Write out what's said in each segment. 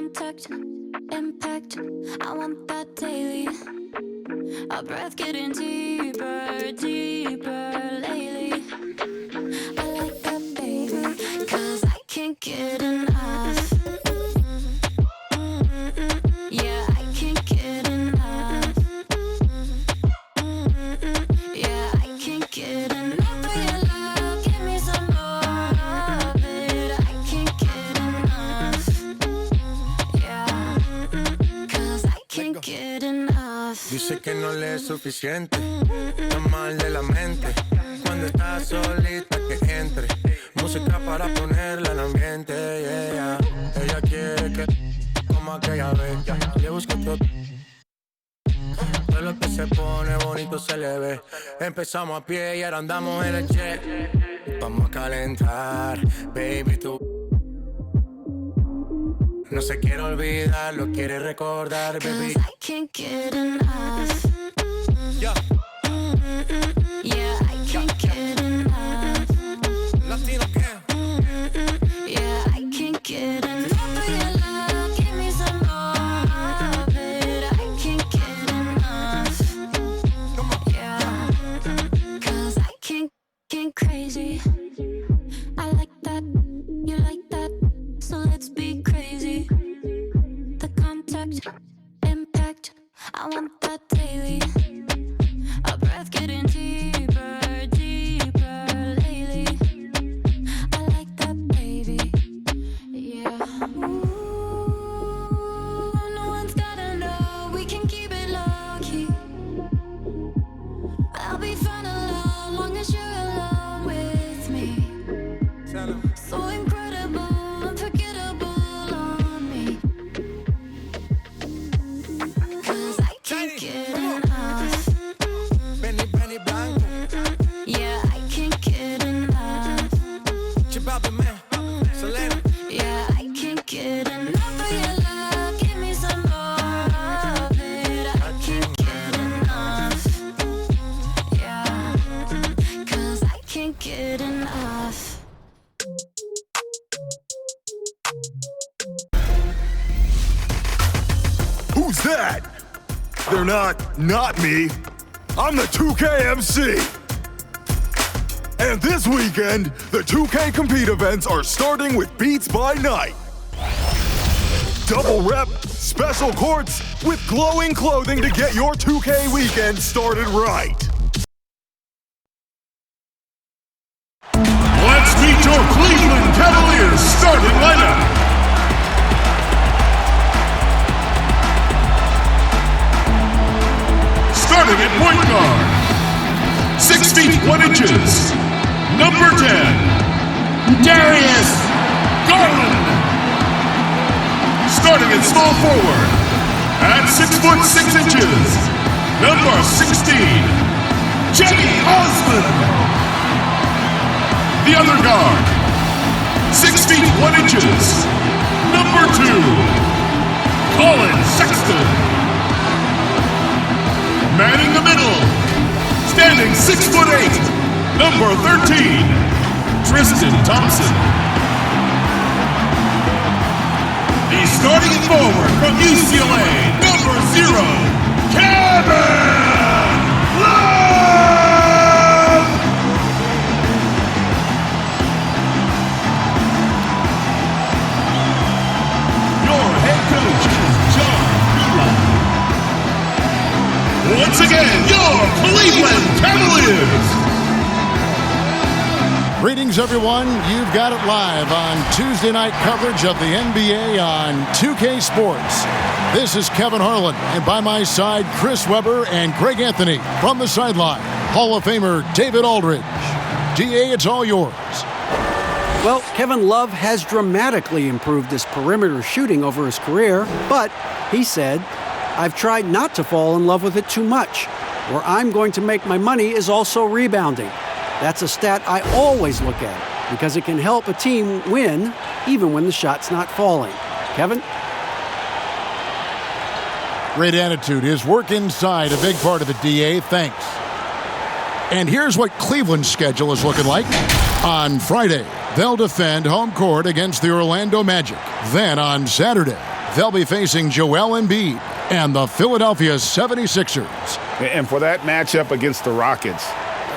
contact, impact, I want that daily. Our breath getting deeper, deeper lately. I like that, baby, 'cause I can't get enough. Yeah, I can't get enough. Yeah, I can't get enough of your love. Give me some more of it. I can't get enough. Yeah, 'cause I can't get enough. Dice que no le es suficiente, está mal de la mente. Cuando está solita que entre, música para ponerla en ambiente, yeah. Ella quiere que como aquella vez, le busco todo. Todo lo que se pone bonito se le ve. Empezamos a pie y ahora andamos en el jet. Vamos a calentar, baby, tú. No se quiere olvidar, lo quiere recordar, baby. 'Cause I can't get enough. Yeah. Yeah, I can't get enough. Latino gang. Yeah, I can't get enough of your love. Give me some more of it. I can't get enough. Yeah, 'cause I can't crazy. I like that, you like that, so let's be crazy. The contact, impact, I want that daily. Our breath getting deeper, deeper lately. I like that, baby. Yeah. Ooh, no one's gotta know. We can keep it low key. I'll be fine alone, long as you're alone with me. Tell 'em. So incredible, unforgettable on me. 'Cause I can't get enough. Benny Blanco. Yeah, I can't get enough. Chibabi man. Selena. Yeah, I can't get enough of your love. Give me some more of it. I can't get enough. Yeah, 'cause I can't get enough. Who's that? They're not me. I'm the 2K MC. And this weekend, the 2K Compete events are starting with Beats by Night. Double rep, special courts, with glowing clothing to get your 2K weekend started right. Let's meet your Cleveland Cavaliers starting lineup. Starting at point guard, 6 feet 1 inches, number 10, Darius Garland. Starting at small forward, at 6 foot 6 inches, number 16, Jenny Osmond. The other guard, 6 feet 1 inches, number 2, Colin Sexton. Manning the middle, standing 6 foot 8, number 13, Tristan Thompson. He's starting it forward from UCLA, number 0, Kevin Love! Your head coach is John Milan. Once again, your Cleveland Cavaliers! Greetings, everyone. You've got it live on Tuesday night coverage of the NBA on 2K Sports. This is Kevin Harlan, and by my side, Chris Webber and Greg Anthony from the sideline. Hall of Famer David Aldridge. DA, it's all yours. Well, Kevin Love has dramatically improved his perimeter shooting over his career, but he said, I've tried not to fall in love with it too much. Where I'm going to make my money is also rebounding. That's a stat I always look at because it can help a team win even when the shot's not falling. Kevin? Great attitude. His work inside, a big part of it, DA. Thanks. And here's what Cleveland's schedule is looking like. On Friday, they'll defend home court against the Orlando Magic. Then on Saturday, They'll be facing Joel Embiid and the Philadelphia 76ers. And for that matchup against the Rockets,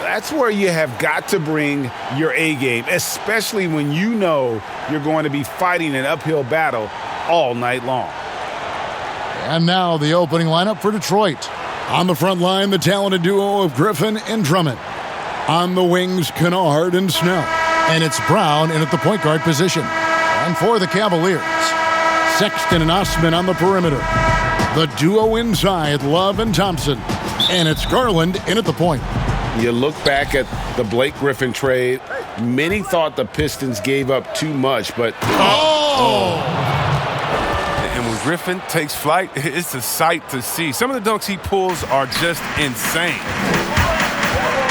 that's where you have got to bring your A game, especially when you know you're going to be fighting an uphill battle all night long. And now the opening lineup for Detroit. On the front line, the talented duo of Griffin and Drummond. On the wings, Kennard and Snell. And it's Brown in at the point guard position. And for the Cavaliers, Sexton and Osman on the perimeter. The duo inside, Love and Thompson. And it's Garland in at the point. You look back at the Blake Griffin trade, many thought the Pistons gave up too much, but... And when Griffin takes flight, it's a sight to see. Some of the dunks he pulls are just insane.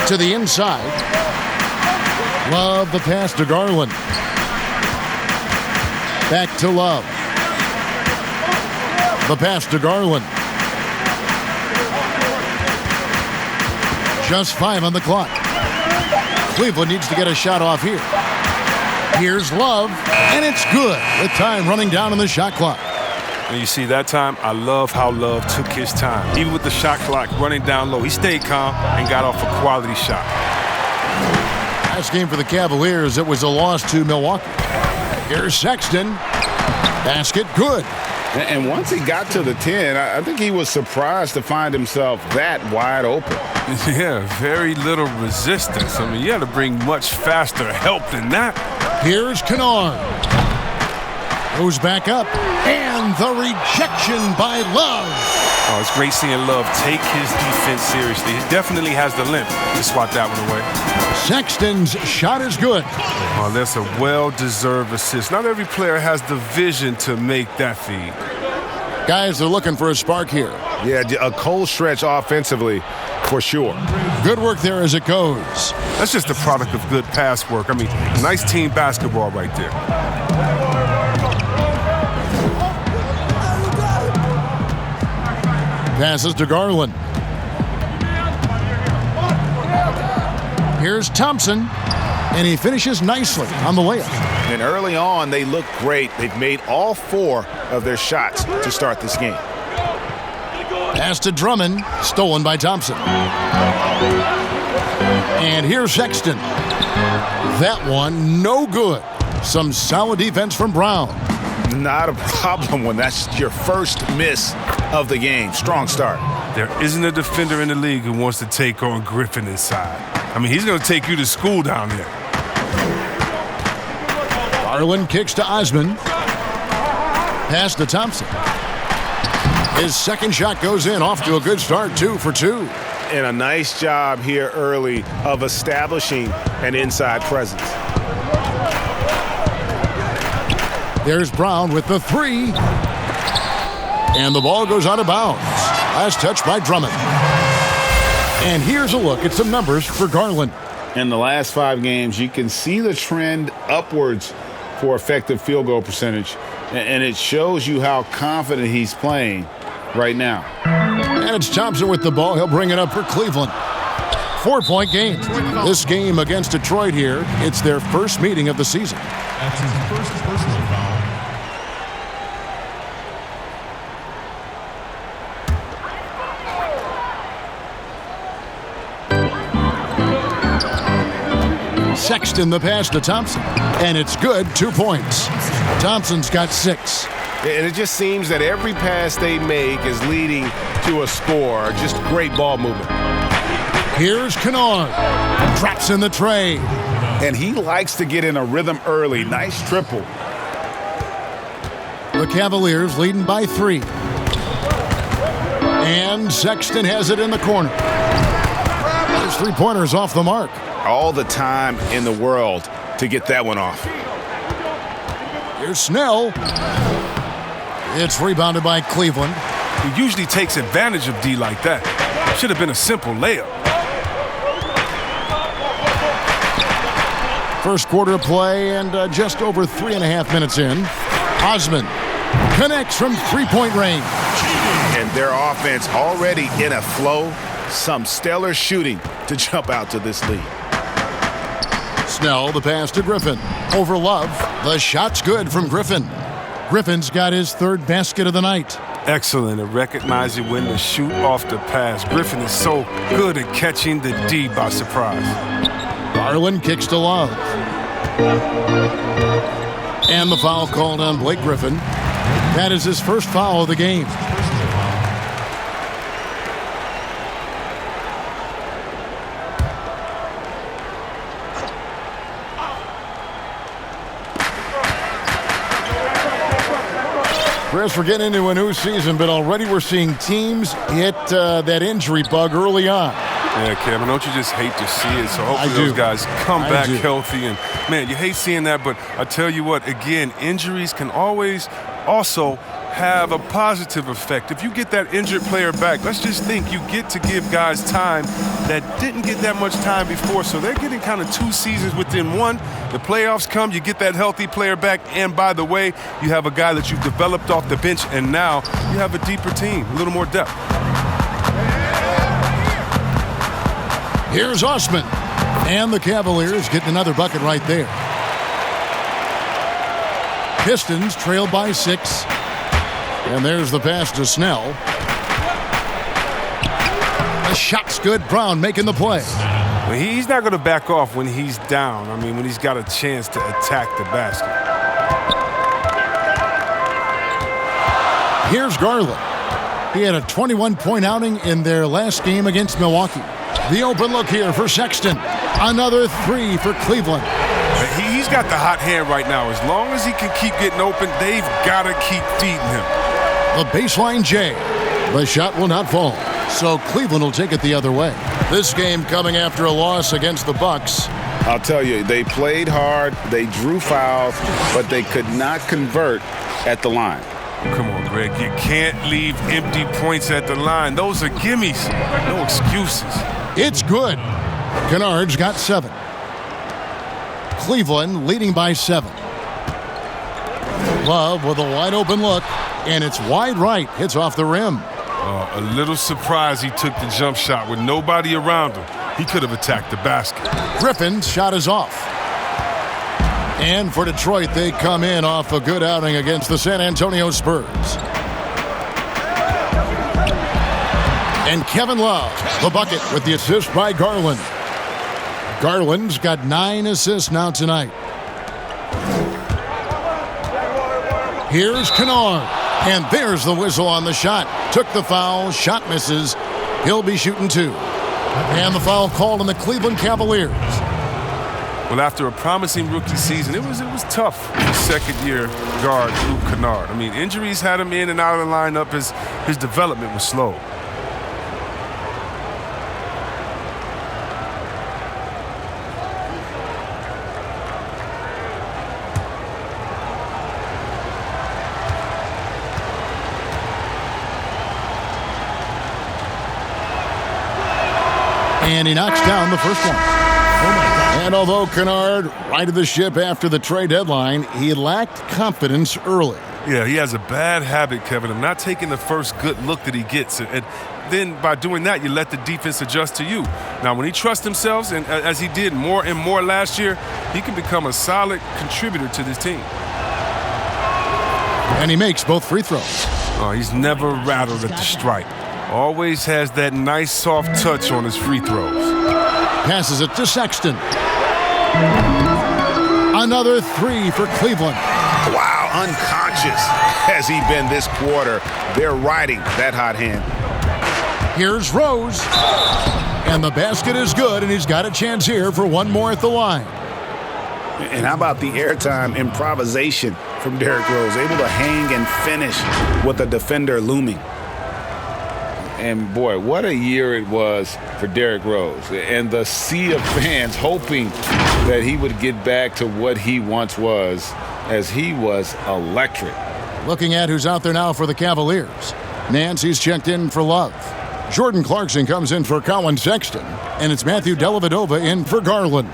To the inside. Love the pass to Garland. Back to Love. The pass to Garland. Just 5 on the clock. Cleveland needs to get a shot off here. Here's Love, and it's good with time running down on the shot clock. And you see that time, I love how Love took his time. Even with the shot clock running down low, he stayed calm and got off a quality shot. Last game for the Cavaliers, it was a loss to Milwaukee. Here's Sexton. Basket good. And once he got to the 10, I think he was surprised to find himself that wide open. Yeah, very little resistance. I mean, you had to bring much faster help than that. Here's Kennard. Goes back up. And the rejection by Love. Oh, it's great seeing Love take his defense seriously. He definitely has the limp to swat that one away. Sexton's shot is good. Oh, that's a well-deserved assist. Not every player has the vision to make that feed. Guys are looking for a spark here. Yeah, a cold stretch offensively, for sure. Good work there as it goes. That's just the product of good pass work. I mean, nice team basketball right there. Passes to Garland. Here's Thompson, and he finishes nicely on the layup. And early on, they look great. They've made all 4 of their shots to start this game. Pass to Drummond, stolen by Thompson. And here's Sexton. That one, no good. Some solid defense from Brown. Not a problem when that's your first miss of the game. Strong start. There isn't a defender in the league who wants to take on Griffin inside. I mean, he's going to take you to school down there. Garland kicks to Osman. Pass to Thompson. His second shot goes in, off to a good start, 2 for 2. And a nice job here early of establishing an inside presence. There's Brown with the 3. And the ball goes out of bounds. Last touch by Drummond. And here's a look at some numbers for Garland. In the last 5 games, you can see the trend upwards for effective field goal percentage. And it shows you how confident he's playing right now. And it's Thompson with the ball. He'll bring it up for Cleveland. 4-point game. This game against Detroit here, it's their first meeting of the season. That's his first personal foul. Sexton the pass to Thompson. And it's good, 2 points. Thompson's got 6. And it just seems that every pass they make is leading to a score. Just great ball movement. Here's Kennard. Drops in the tray. And he likes to get in a rhythm early. Nice triple. The Cavaliers leading by 3. And Sexton has it in the corner. His 3-pointers off the mark. All the time in the world to get that one off. Here's Snell. It's rebounded by Cleveland. He usually takes advantage of D like that. Should have been a simple layup. First quarter of play and just over 3.5 minutes in. Osman connects from 3-point range. And their offense already in a flow. Some stellar shooting to jump out to this lead. Snell, the pass to Griffin. Over Love. The shot's good from Griffin. Griffin's got his third basket of the night. Excellent at recognizing when to shoot off the pass. Griffin is so good at catching the D by surprise. Garland kicks to Love. And the foul called on Blake Griffin. That is his first foul of the game. Chris, we're getting into a new season, but already we're seeing teams hit that injury bug early on. Yeah, Kevin, don't you just hate to see it? So hopefully those guys come back healthy. And, man, you hate seeing that, but I tell you what, again, injuries can always also have a positive effect. If you get that injured player back, let's just think you get to give guys time that didn't get that much time before. So they're getting kind of 2 seasons within one. The playoffs come, you get that healthy player back. And by the way, you have a guy that you've developed off the bench, and now you have a deeper team, a little more depth. Here's Osman. And the Cavaliers getting another bucket right there. Pistons trail by 6. And there's the pass to Snell. The shot's good. Brown making the play. Well, he's not going to back off when he's down. I mean, when he's got a chance to attack the basket. Here's Garland. He had a 21-point outing in their last game against Milwaukee. The open look here for Sexton. Another 3 for Cleveland. He's got the hot hand right now. As long as he can keep getting open, they've got to keep feeding him. The baseline J. The shot will not fall. So Cleveland will take it the other way. This game coming after a loss against the Bucks. I'll tell you, they played hard, they drew fouls, but they could not convert at the line. Come on, Greg. You can't leave empty points at the line. Those are gimmies. No excuses. It's good. Kennard's got 7. Cleveland leading by 7. Love with a wide open look, and it's wide right. Hits off the rim. A little surprised he took the jump shot with nobody around him. He could have attacked the basket. Griffin's shot is off. And for Detroit, they come in off a good outing against the San Antonio Spurs. And Kevin Love, the bucket with the assist by Garland. Garland's got 9 assists now tonight. Here's Kennard. And there's the whistle on the shot. Took the foul, shot misses. He'll be shooting 2. And the foul called on the Cleveland Cavaliers. Well, after a promising rookie season, it was tough for second-year guard Luke Kennard. I mean, injuries had him in and out of the lineup. His development was slow. And he knocks down the first one. And although Kennard righted the ship after the trade deadline, he lacked confidence early. Yeah, he has a bad habit, Kevin, of not taking the first good look that he gets. And then by doing that, you let the defense adjust to you. Now, when he trusts himself, and as he did more and more last year, he can become a solid contributor to this team. And he makes both free throws. Oh, he's never rattled at the stripe. Always has that nice soft touch on his free throws. Passes it to Sexton. Another 3 for Cleveland. Wow, unconscious has he been this quarter. They're riding that hot hand. Here's Rose. And the basket is good, and he's got a chance here for one more at the line. And how about the airtime improvisation from Derrick Rose, able to hang and finish with a defender looming. And boy, what a year it was for Derrick Rose. And the sea of fans hoping that he would get back to what he once was, as he was electric. Looking at who's out there now for the Cavaliers. Nancy's checked in for Love. Jordan Clarkson comes in for Colin Sexton. And it's Matthew Dellavedova in for Garland.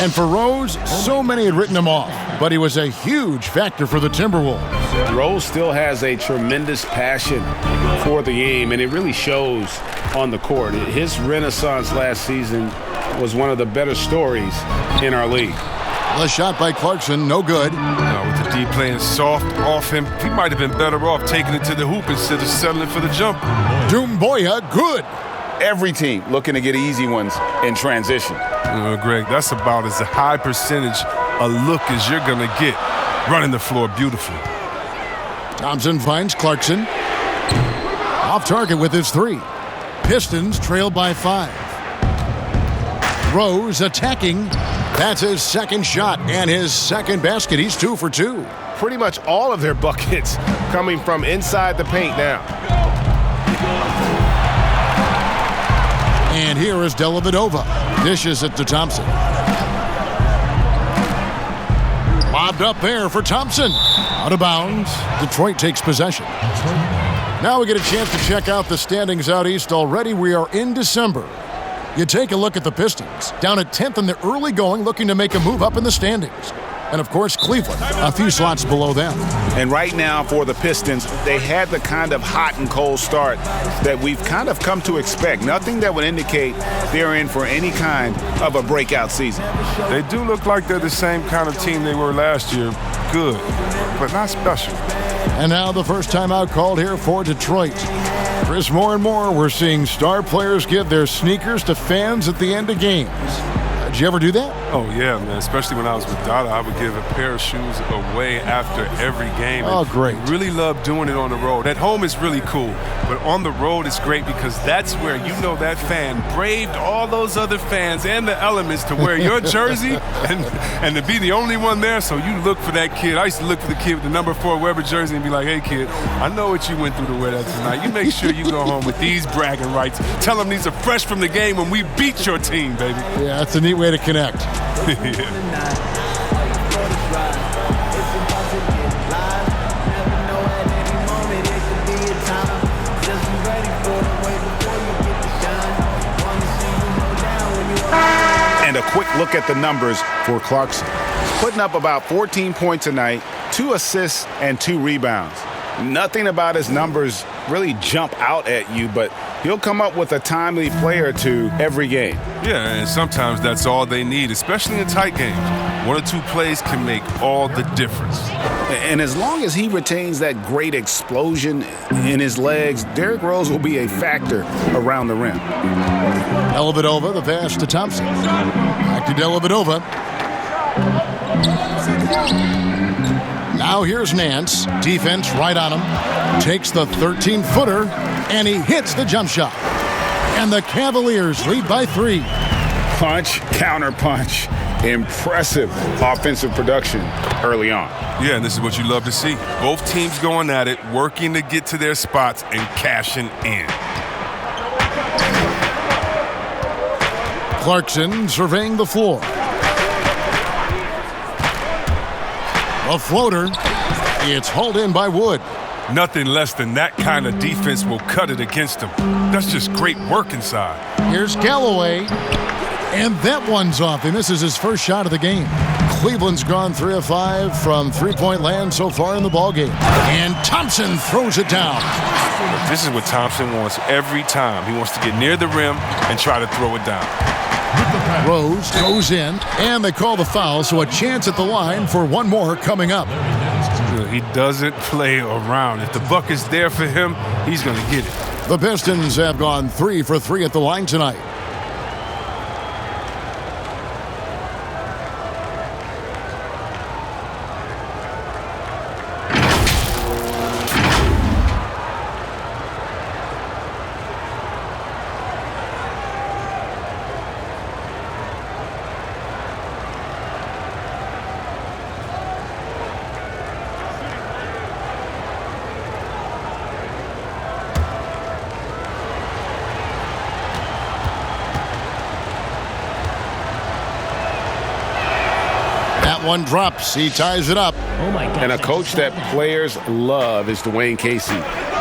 And for Rose, so many had written him off, but he was a huge factor for the Timberwolves. Rose still has a tremendous passion for the game, and it really shows on the court. His renaissance last season was one of the better stories in our league. The shot by Clarkson, no good. With the D playing soft off him, he might have been better off taking it to the hoop instead of settling for the jumper. Dumboya, good. Every team looking to get easy ones in transition. Greg, that's about as a high percentage a look as you're going to get running the floor beautifully. Thompson finds Clarkson. Off target with his 3. Pistons trail by 5. Rose attacking. That's his second shot and his second basket. He's 2 for 2. Pretty much all of their buckets coming from inside the paint now. And here is Dellavedova. Dishes it to Thompson. Lobbed up there for Thompson. Out of bounds. Detroit takes possession. Now we get a chance to check out the standings out east already. We are in December. You take a look at the Pistons. Down at 10th in the early going, looking to make a move up in the standings. And, of course, Cleveland, a few slots below them. And right now for the Pistons, they had the kind of hot and cold start that we've kind of come to expect. Nothing that would indicate they're in for any kind of a breakout season. They do look like they're the same kind of team they were last year. Good, but not special. And now the first timeout called here for Detroit. Chris, more and more we're seeing star players give their sneakers to fans at the end of games. Did you ever do that? Oh, yeah, man. Especially when I was with Dada, I would give a pair of shoes away after every game. Oh, great. Really love doing it on the road. At home is really cool, but on the road it's great because that's where you know that fan braved all those other fans and the elements to wear your jersey and to be the only one there, so you look for that kid. I used to look for the kid with the number 4 Weber jersey and be like, hey, kid, I know what you went through to wear that tonight. You make sure you go home with these bragging rights. Tell them these are fresh from the game when we beat your team, baby. Yeah, that's a neat way to connect. And a quick look at the numbers for Clarkson. Putting up about 14 points a night, 2 assists, and 2 rebounds. Nothing about his numbers really jump out at you, but he'll come up with a timely play or two every game. Yeah, and sometimes that's all they need, especially in tight games. 1 or 2 plays can make all the difference. And as long as he retains that great explosion in his legs, Derrick Rose will be a factor around the rim. Dellavedova, the pass to Thompson. Back to Dellavedova. Now here's Nance. Defense right on him. Takes the 13-footer, and he hits the jump shot. And the Cavaliers lead by 3. Punch, counter punch. Impressive offensive production early on. Yeah, and this is what you love to see. Both teams going at it, working to get to their spots and cashing in. Clarkson surveying the floor. A floater. It's hauled in by Wood. Nothing less than that kind of defense will cut it against them. That's just great work inside. Here's Galloway. And that one's off. He misses his first shot of the game. Cleveland's gone 3 of 5 from three-point land so far in the ballgame. And Thompson throws it down. This is what Thompson wants every time. He wants to get near the rim and try to throw it down. Rose goes in, and they call the foul, so a chance at the line for one more coming up. He doesn't play around. If the buck is there for him, he's going to get it. The Pistons have gone 3 for 3 at the line tonight. One drops. He ties it up. Oh my God. And a coach that players love is Dwayne Casey.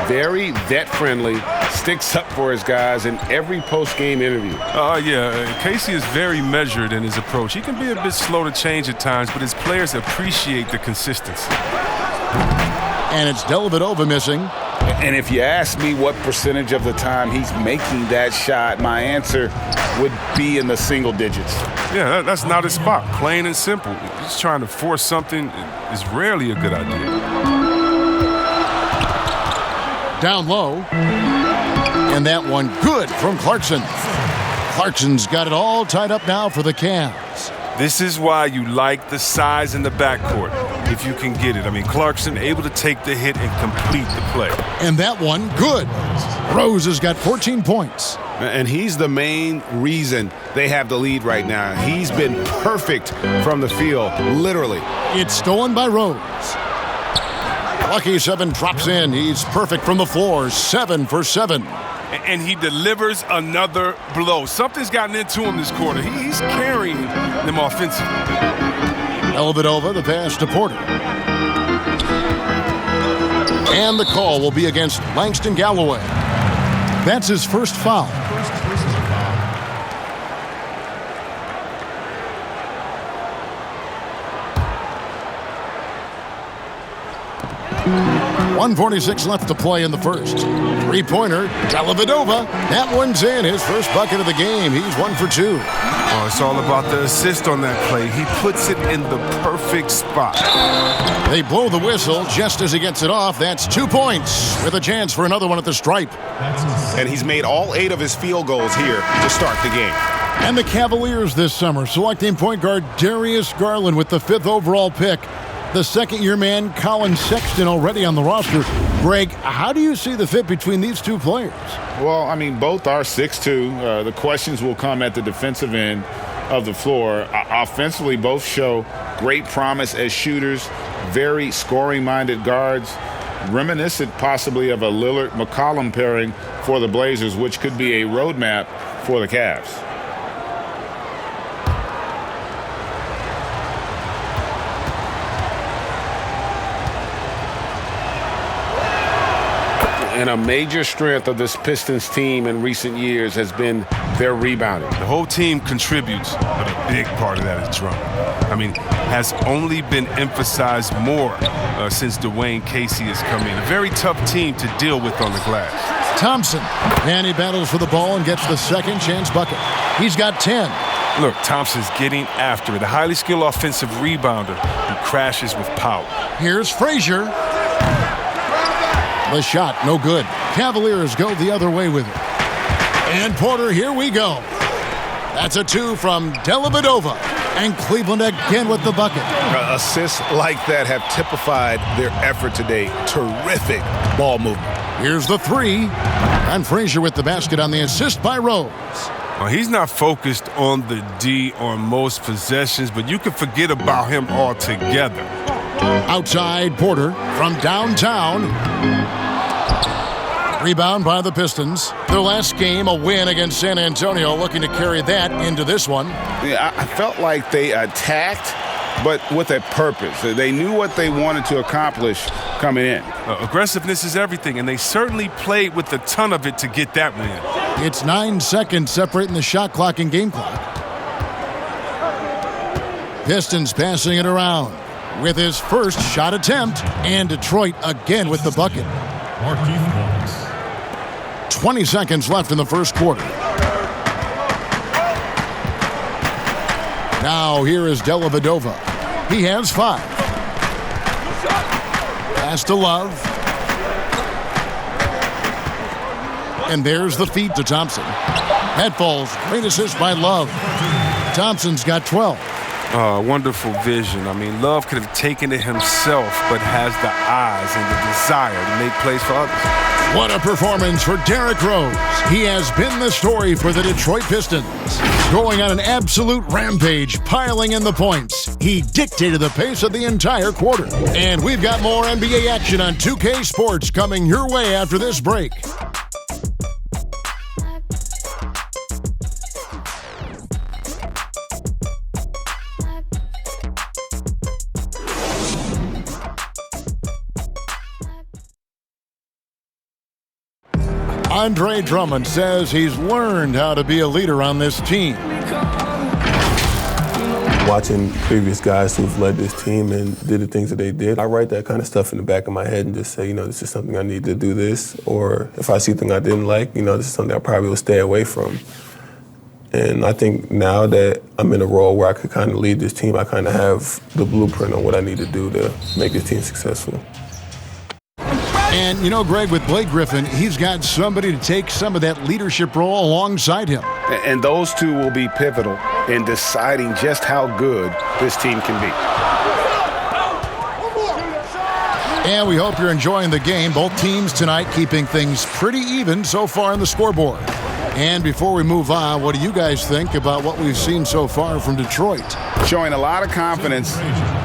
Very vet-friendly, sticks up for his guys in every post-game interview. Casey is very measured in his approach. He can be a bit slow to change at times, but his players appreciate the consistency. And it's Dellavedova missing. And if you ask me what percentage of the time he's making that shot, my answer would be in the single digits. Yeah, that's not his spot, plain and simple. Just trying to force something is rarely a good idea. Down low. And that one good from Clarkson. Clarkson's got it all tied up now for the Cavs. This is why you like the size in the backcourt, if you can get it. I mean, Clarkson able to take the hit and complete the play. And that one, good. Rose has got 14 points. And he's the main reason they have the lead right now. He's been perfect from the field, literally. It's stolen by Rose. Lucky 7 drops in. He's perfect from the floor, 7 for 7. And he delivers another blow. Something's gotten into him this quarter. He's carrying them offensively. Dellavedova, the pass to Porter. And the call will be against Langston Galloway. That's his first foul. .146 left to play in the first. Three-pointer, Dellavedova. That one's in. His first bucket of the game. He's 1 for 2. Oh, it's all about the assist on that play. He puts it in the perfect spot. They blow the whistle just as he gets it off. That's 2 points with a chance for another one at the stripe. And he's made all 8 of his field goals here to start the game. And the Cavaliers this summer selecting point guard Darius Garland with the 5th overall pick. The second-year man, Colin Sexton, already on the roster. Greg, how do you see the fit between these two players? Well, I mean, both are 6'2". The questions will come at the defensive end of the floor. Offensively, both show great promise as shooters, very scoring-minded guards, reminiscent possibly of a Lillard-McCollum pairing for the Blazers, which could be a roadmap for the Cavs. And a major strength of this Pistons team in recent years has been their rebounding. The whole team contributes, but a big part of that is Drummond. I mean, has only been emphasized more since Dwayne Casey has come in. A very tough team to deal with on the glass. Thompson, and he battles for the ball and gets the second chance bucket. He's got 10. Look, Thompson's getting after it. A highly skilled offensive rebounder who crashes with power. Here's Frazier. The shot, no good. Cavaliers go the other way with it. And Porter, here we go. That's a 2 from Dellavedova. And Cleveland again with the bucket. Assists like that have typified their effort today. Terrific ball movement. Here's the 3. And Frazier with the basket on the assist by Rose. Well, he's not focused on the D on most possessions, but you can forget about him altogether. Outside, Porter from downtown. Rebound by the Pistons. Their last game, a win against San Antonio, looking to carry that into this one. Yeah, I felt like they attacked, but with a purpose. They knew what they wanted to accomplish coming in. Aggressiveness is everything, and they certainly played with a ton of it to get that win. It's 9 seconds separating the shot clock and game clock. Pistons passing it around with his first shot attempt, and Detroit again with the bucket. 20 seconds left in the first quarter. Now here is Dellavedova. He has 5. Pass to Love. And there's the feed to Thompson. That falls. Great assist by Love. Thompson's got 12. Wonderful vision. I mean, Love could have taken it himself, but has the eyes and the desire to make plays for others. What a performance for Derrick Rose. He has been the story for the Detroit Pistons. Going on an absolute rampage, piling in the points. He dictated the pace of the entire quarter. And we've got more NBA action on 2K Sports coming your way after this break. Andre Drummond says he's learned how to be a leader on this team. Watching previous guys who've led this team and did the things that they did, I write that kind of stuff in the back of my head and just say, this is something I need to do this. Or if I see something I didn't like, this is something I probably will stay away from. And I think now that I'm in a role where I could kind of lead this team, I kind of have the blueprint on what I need to do to make this team successful. And, Greg, with Blake Griffin, he's got somebody to take some of that leadership role alongside him. And those two will be pivotal in deciding just how good this team can be. And we hope you're enjoying the game. Both teams tonight keeping things pretty even so far on the scoreboard. And before we move on, what do you guys think about what we've seen so far from Detroit? Showing a lot of confidence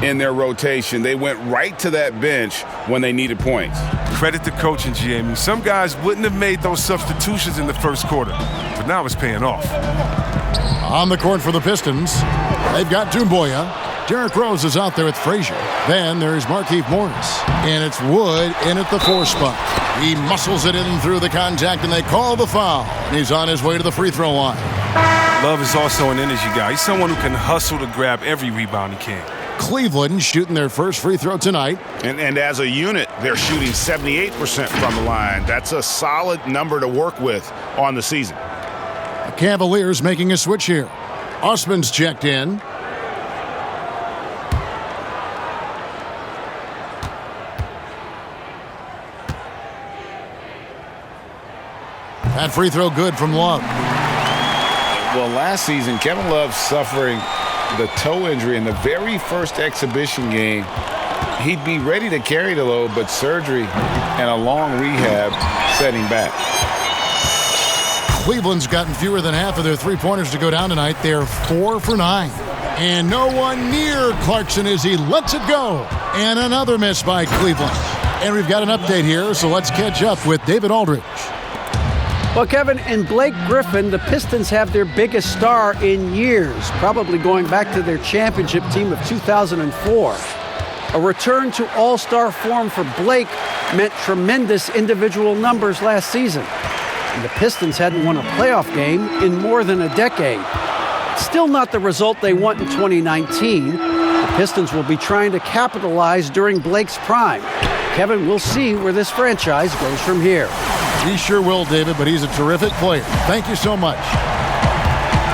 in their rotation. They went right to that bench when they needed points. Credit to coaching, Jamie. Some guys wouldn't have made those substitutions in the first quarter, but now it's paying off. On the court for the Pistons, they've got Doumbouya. Derrick Rose is out there with Frazier. Then there's Markieff Morris. And it's Wood in at the 4 spot. He muscles it in through the contact, and they call the foul. He's on his way to the free throw line. Love is also an energy guy. He's someone who can hustle to grab every rebound he can. Cleveland shooting their first free throw tonight. And as a unit, they're shooting 78% from the line. That's a solid number to work with on the season. The Cavaliers making a switch here. Osman's checked in. That free throw good from Love. Well, last season, Kevin Love suffering the toe injury in the very first exhibition game. He'd be ready to carry the load, but surgery and a long rehab set him back. Cleveland's gotten fewer than half of their three-pointers to go down tonight. They're 4 for 9. And no one near Clarkson as he lets it go. And another miss by Cleveland. And we've got an update here, so let's catch up with David Aldridge. Well, Kevin, in Blake Griffin, the Pistons have their biggest star in years, probably going back to their championship team of 2004. A return to all-star form for Blake meant tremendous individual numbers last season. And the Pistons hadn't won a playoff game in more than a decade. Still not the result they want in 2019. The Pistons will be trying to capitalize during Blake's prime. Kevin, we'll see where this franchise goes from here. He sure will, David, but he's a terrific player. Thank you so much.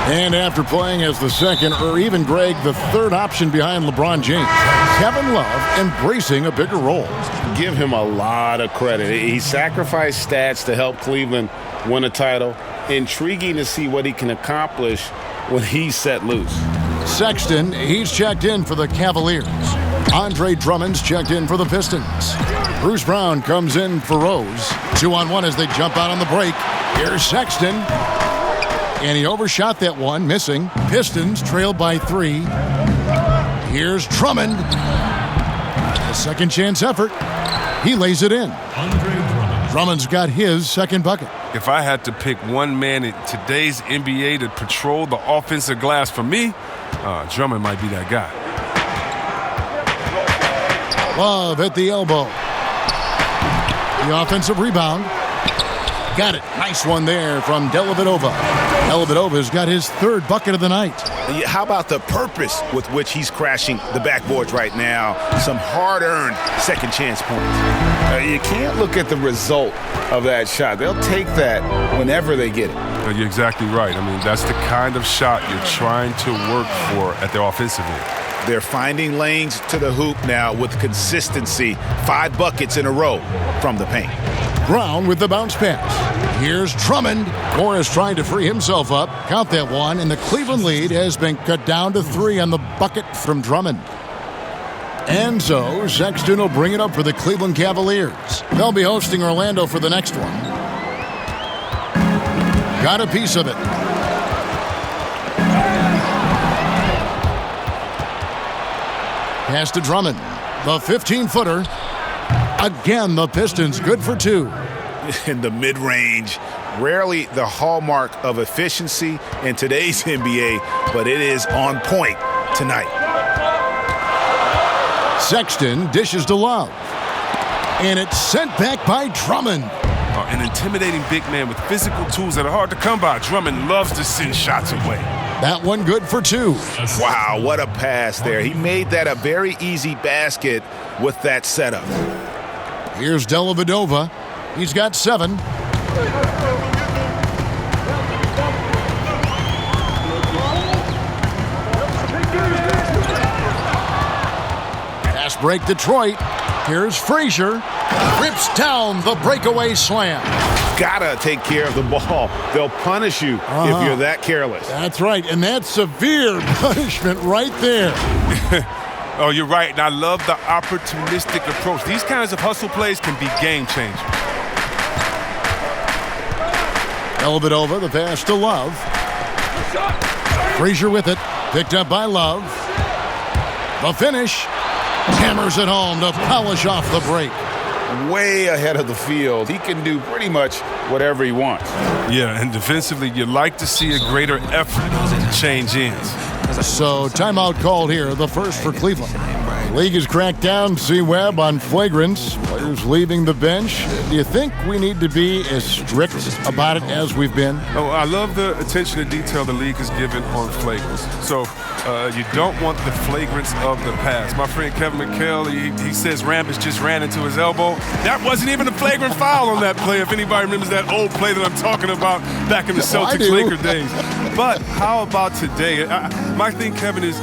And after playing as the second, or even, Greg, the third option behind LeBron James, Kevin Love embracing a bigger role. Give him a lot of credit. He sacrificed stats to help Cleveland win a title. Intriguing to see what he can accomplish when he's set loose. Sexton, he's checked in for the Cavaliers. Andre Drummond's checked in for the Pistons. Bruce Brown comes in for Rose. 2-on-1 as they jump out on the break. Here's Sexton. And he overshot that one, missing. Pistons trailed by 3. Here's Drummond. A second chance effort. He lays it in. Drummond's got his second bucket. If I had to pick one man in today's NBA to patrol the offensive glass for me, Drummond might be that guy. Love at the elbow. The offensive rebound. Got it. Nice one there from Dellavedova. Dellavedova's got his third bucket of the night. How about the purpose with which he's crashing the backboards right now? Some hard-earned second chance points. You can't look at the result of that shot. They'll take that whenever they get it. You're exactly right. I mean, that's the kind of shot you're trying to work for at their offensive end. They're finding lanes to the hoop now with consistency. 5 buckets in a row from the paint. Brown with the bounce pass. Here's Drummond. Morris trying to free himself up. Count that one, and the Cleveland lead has been cut down to 3 on the bucket from Drummond. And so Sexton will bring it up for the Cleveland Cavaliers. They'll be hosting Orlando for the next one. Got a piece of it. Pass to Drummond. The 15-footer. Again, the Pistons good for 2. In the mid-range, rarely the hallmark of efficiency in today's NBA, but it is on point tonight. Sexton dishes to Love. And it's sent back by Drummond. an intimidating big man with physical tools that are hard to come by. Drummond loves to send shots away. That one good for 2. Wow, what a pass there. He made that a very easy basket with that setup. Here's Dellavedova. He's got 7. Fast break Detroit. Here's Frazier. Rips down the breakaway slam. Gotta take care of the ball. They'll punish you if you're that careless. That's right, and that's severe punishment right there. Oh, you're right, and I love the opportunistic approach. These kinds of hustle plays can be game changers. Dellavedova, the pass to Love. Frazier with it, picked up by Love. The finish. Hammers it home to polish off the break. Way ahead of the field. He can do pretty much whatever he wants. Yeah, and defensively, you'd like to see a greater effort to change ends. So timeout called here, the first for Cleveland. The league has cracked down, C-Webb, on flagrants. Players leaving the bench. Do you think we need to be as strict about it as we've been? Oh, I love the attention to detail the league has given on flagrants. So you don't want the flagrants of the past. My friend Kevin McHale, he says Rambis just ran into his elbow. That wasn't even a flagrant foul on that play, if anybody remembers that old play that I'm talking about back in the Celtics-Laker days. But how about today? My thing, Kevin, is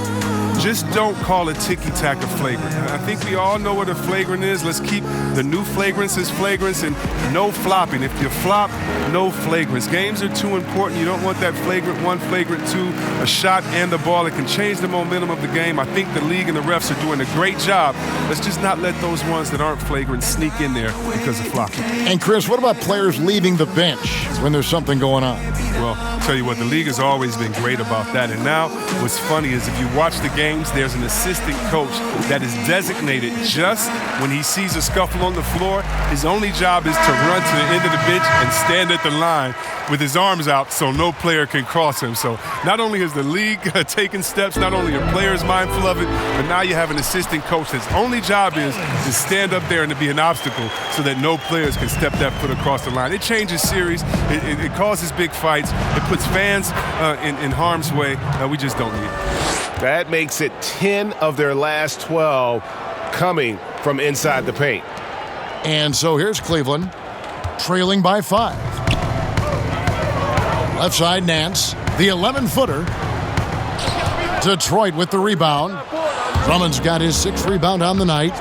just don't call a ticky-tack a flagrant. I think we all know what a flagrant is. Let's keep the new flagrants as flagrants and no flopping. If you flop, no flagrants. Games are too important. You don't want that flagrant 1, flagrant 2, a shot and the ball. It can change the momentum of the game. I think the league and the refs are doing a great job. Let's just not let those ones that aren't flagrant sneak in there because of flopping. And Chris, what about players leaving the bench when there's something going on? Well, I'll tell you what, the league has always been great about that. And now what's funny is if you watch the games, there's an assistant coach that is designated just when he sees a scuffle on the floor. His only job is to run to the end of the bench and stand at the line with his arms out so no player can cross him. So not only has the league taken steps, not only are players mindful of it, but now you have an assistant coach that's only job is to stand up there and to be an obstacle so that no players can step that foot across the line. It changes series. It causes big fights. It puts fans in harm's way. We just don't need it. That makes it 10 of their last 12 coming from inside the paint. And so here's Cleveland, trailing by 5. Left side, Nance, the 11-footer. Detroit with the rebound. Drummond's got his 6th rebound on the night.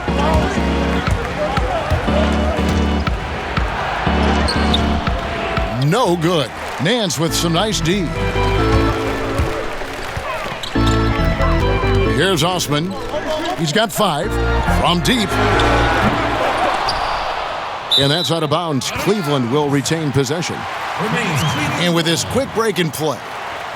No good. Nance with some nice D. Here's Osman. He's got 5 from deep. And that's out of bounds. Cleveland will retain possession. And with this quick break in play,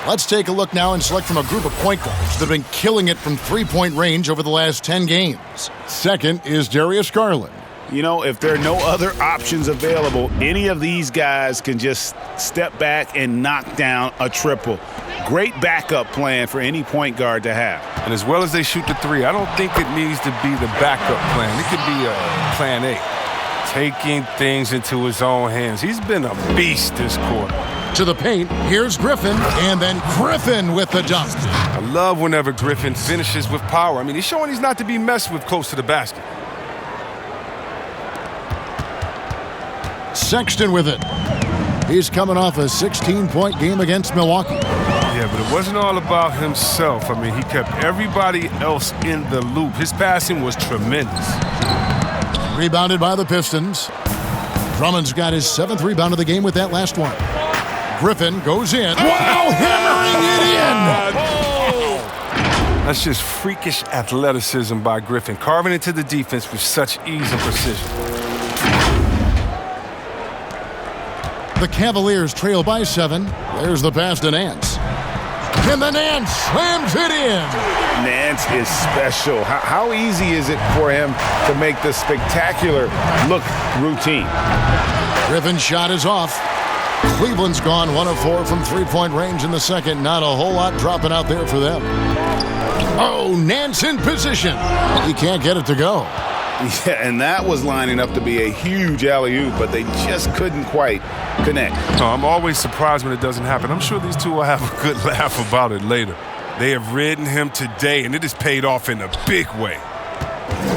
let's take a look now and select from a group of point guards that have been killing it from three-point range over the last 10 games. Second is Darius Garland. You know, if there are no other options available, any of these guys can just step back and knock down a triple. Great backup plan for any point guard to have. And as well as they shoot the 3, I don't think it needs to be the backup plan. It could be a plan A. Taking things into his own hands. He's been a beast this quarter. To the paint, here's Griffin, and then Griffin with the dunk. I love whenever Griffin finishes with power. I mean, he's showing he's not to be messed with close to the basket. Sexton with it. He's coming off a 16-point game against Milwaukee. Yeah, but it wasn't all about himself. I mean, he kept everybody else in the loop. His passing was tremendous. Rebounded by the Pistons. Drummond's got his 7th rebound of the game with that last one. Griffin goes in. Wow, hammering it in! That's just freakish athleticism by Griffin, carving into the defense with such ease and precision. The Cavaliers trail by 7. There's the pass to Nance. And the Nance slams it in. Nance is special. How easy is it for him to make the spectacular look routine? Griffin's shot is off. Cleveland's gone 1 of 4 from three-point range in the second. Not a whole lot dropping out there for them. Oh, Nance in position. He can't get it to go. Yeah, and that was lining up to be a huge alley-oop, but they just couldn't quite connect. No, I'm always surprised when it doesn't happen. I'm sure these two will have a good laugh about it later. They have ridden him today, and it has paid off in a big way.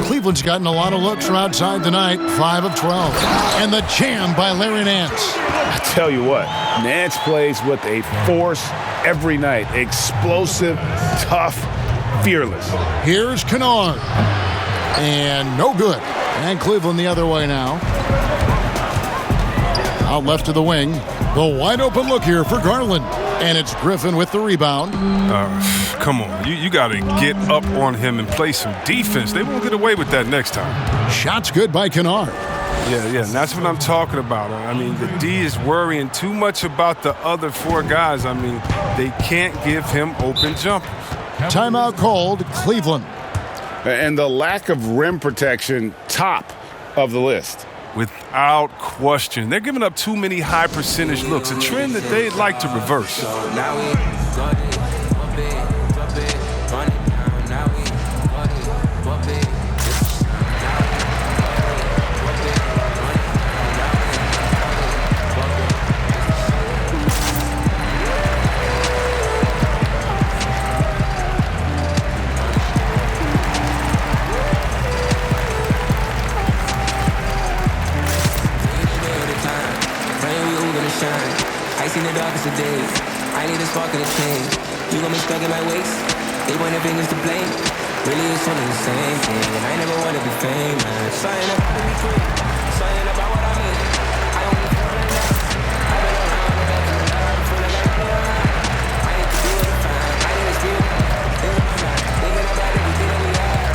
Cleveland's gotten a lot of looks from outside tonight, 5 of 12. And the jam by Larry Nance. I tell you what, Nance plays with a force every night. Explosive, tough, fearless. Here's Kennard. And no good. And Cleveland the other way now. Out left to the wing. The wide open look here for Garland. And it's Griffin with the rebound. Come on. You got to get up on him and play some defense. They won't get away with that next time. Shot's good by Kennard. Yeah, and that's what I'm talking about. I mean, the D is worrying too much about the other four guys. I mean, they can't give him open jumpers. Timeout called, Cleveland. And the lack of rim protection, top of the list. Without question. They're giving up too many high percentage looks, a trend that they'd like to reverse. darkest of days. I need a spark of the change. You got me stuck in my waist. They want their fingers to blame. Really, it's only the same thing. And I never want to be famous. Something about to be free. Something about what I mean. I don't need to feel like that. I've been around the back of the line. Feeling like I'm around. I need to do it to find. I need to steal. Thinking about that. Thinking about everything that we had.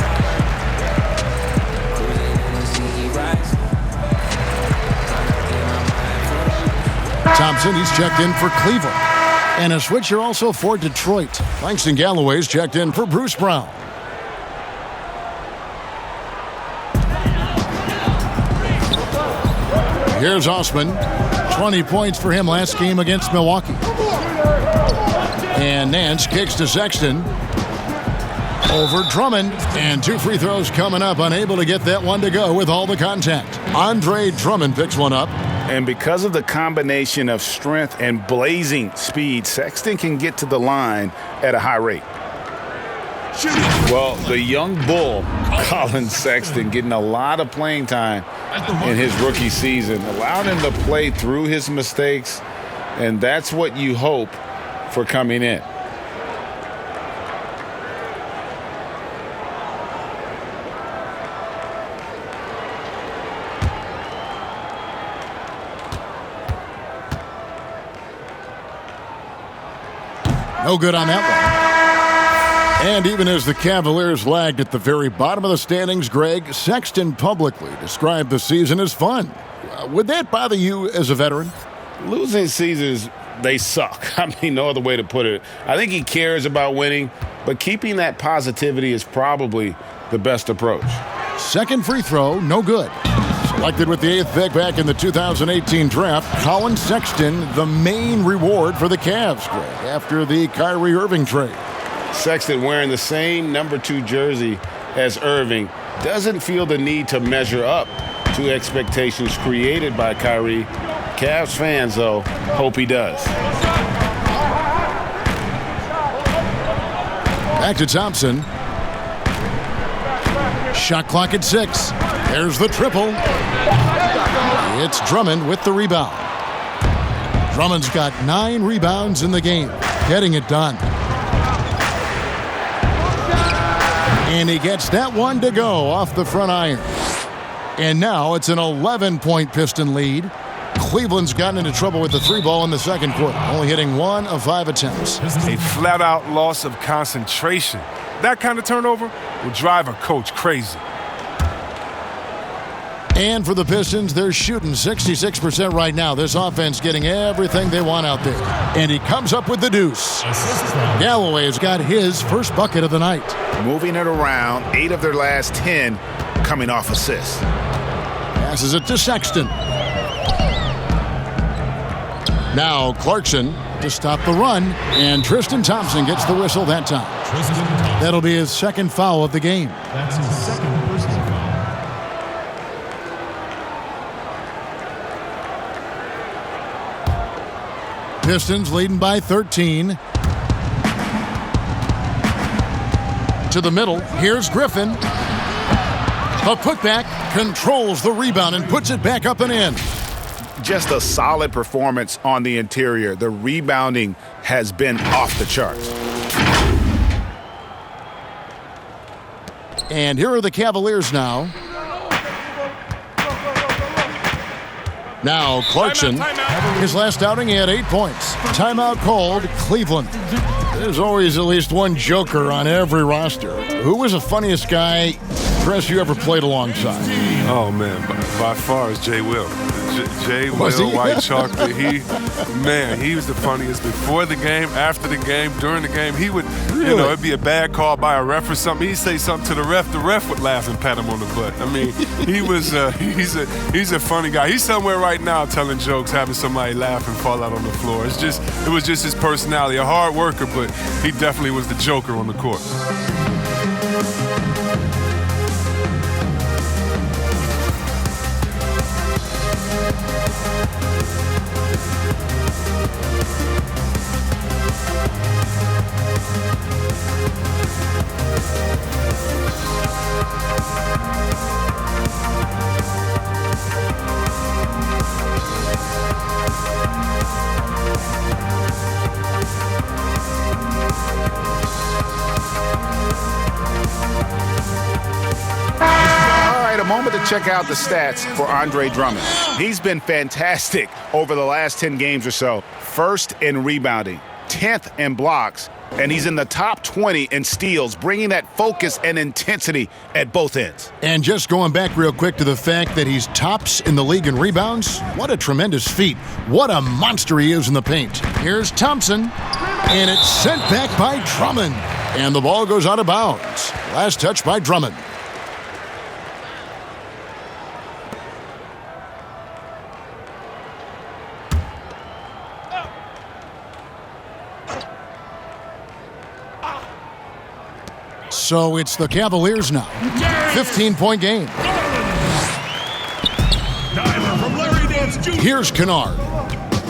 Cruising in the sea rise. Thompson, he's checked in for Cleveland. And a switcher also for Detroit. Langston Galloway's checked in for Bruce Brown. Here's Osman. 20 points for him last game against Milwaukee. And Nance kicks to Sexton. Over Drummond. And 2 free throws coming up. Unable to get that one to go with all the contact. Andre Drummond picks one up. And because of the combination of strength and blazing speed, Sexton can get to the line at a high rate. Well, the young bull, Colin Sexton, getting a lot of playing time in his rookie season, allowed him to play through his mistakes, and that's what you hope for coming in. No good on that one. And even as the Cavaliers lagged at the very bottom of the standings, Greg, Sexton publicly described the season as fun. Would that bother you as a veteran? Losing seasons, they suck. I mean, no other way to put it. I think he cares about winning, but keeping that positivity is probably the best approach. Second free throw, no good. Selected with the 8th pick back in the 2018 draft, Colin Sexton, the main reward for the Cavs, Greg, after the Kyrie Irving trade. Sexton wearing the same number 2 jersey as Irving doesn't feel the need to measure up to expectations created by Kyrie. Cavs fans, though, hope he does. Back to Thompson. Shot clock at 6. There's the triple. It's Drummond with the rebound. Drummond's got 9 rebounds in the game, getting it done. And he gets that one to go off the front iron. And now it's an 11-point Piston lead. Cleveland's gotten into trouble with the 3-ball in the second quarter, only hitting 1 of 5 attempts. A flat-out loss of concentration. That kind of turnover will drive a coach crazy. And for the Pistons, they're shooting 66% right now. This offense getting everything they want out there. And he comes up with the deuce. Galloway's got his first bucket of the night. Moving it around, 8 of their last 10 coming off assists. Passes it to Sexton. Now Clarkson to stop the run. And Tristan Thompson gets the whistle that time. That'll be his second foul of the game. That's his second personal foul. Pistons leading by 13. To the middle. Here's Griffin. A putback, controls the rebound and puts it back up and in. Just a solid performance on the interior. The rebounding has been off the charts. And here are the Cavaliers now. Now Clarkson. His last outing, he had 8 points. Timeout called, Cleveland. There's always at least one joker on every roster. Who was the funniest guy, Chris, you ever played alongside? Oh, man, by far is Jay Will. Jay Will, White Chocolate. He was the funniest before the game, after the game, during the game. He would, it'd be a bad call by a ref or something. He'd say something to the ref would laugh and pat him on the butt. I mean, he's a funny guy. He's somewhere right now telling jokes, having somebody laugh and fall out on the floor. It was just his personality. A hard worker, but he definitely was the joker on the court. Check out the stats for Andre Drummond. He's been fantastic over the last 10 games or so. First in rebounding, 10th in blocks, and he's in the top 20 in steals, bringing that focus and intensity at both ends. And just going back real quick to the fact that he's tops in the league in rebounds, what a tremendous feat. What a monster he is in the paint. Here's Thompson, and it's sent back by Drummond. And the ball goes out of bounds. Last touch by Drummond. So it's the Cavaliers now. 15-point game. Here's Kennard.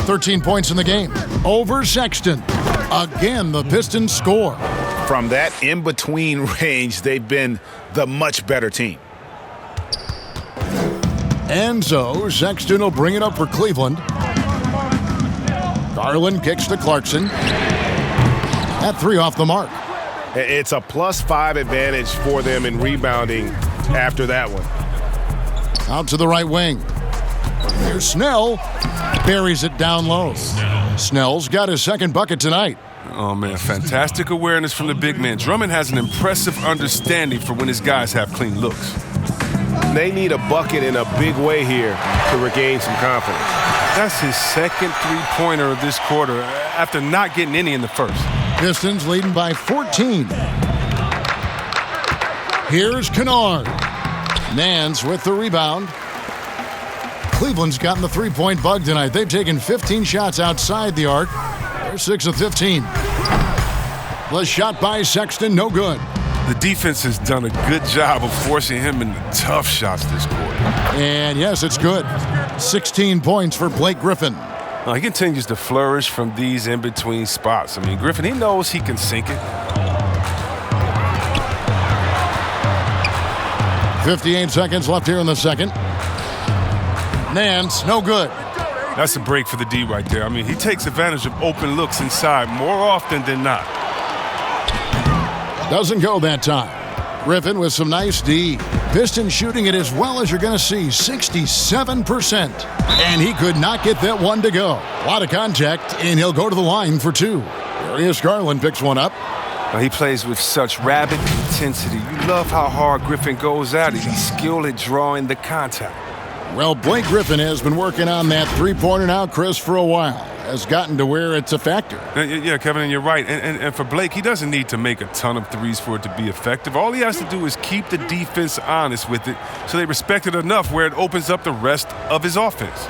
13 points in the game. Over Sexton. Again, the Pistons score. From that in-between range, they've been the much better team. And so Sexton will bring it up for Cleveland. Garland kicks to Clarkson. At 3 off the mark. It's a +5 advantage for them in rebounding after that one. Out to the right wing. Here's Snell. Buries it down low. Snell's got his second bucket tonight. Oh, man, fantastic awareness from the big man. Drummond has an impressive understanding for when his guys have clean looks. They need a bucket in a big way here to regain some confidence. That's his second three-pointer of this quarter after not getting any in the first. Pistons leading by 14. Here's Kennard. Nance with the rebound. Cleveland's gotten the three-point bug tonight. They've taken 15 shots outside the arc. They're 6 of 15. The shot by Sexton, no good. The defense has done a good job of forcing him into tough shots this quarter. And yes, it's good. 16 points for Blake Griffin. He continues to flourish from these in-between spots. I mean, Griffin, he knows he can sink it. 58 seconds left here in the second. Nance, no good. That's a break for the D right there. I mean, he takes advantage of open looks inside more often than not. Doesn't go that time. Griffin with some nice D. Pistons shooting it as well as you're going to see, 67%. And he could not get that one to go. A lot of contact, and he'll go to the line for 2. Darius Garland picks one up. He plays with such rabid intensity. You love how hard Griffin goes at it. He's skilled at drawing the contact. Well, Blake Griffin has been working on that three-pointer now, Chris, for a while. Has gotten to where it's a factor. Yeah, Kevin, and you're right. And for Blake, he doesn't need to make a ton of threes for it to be effective. All he has to do is keep the defense honest with it so they respect it enough where it opens up the rest of his offense.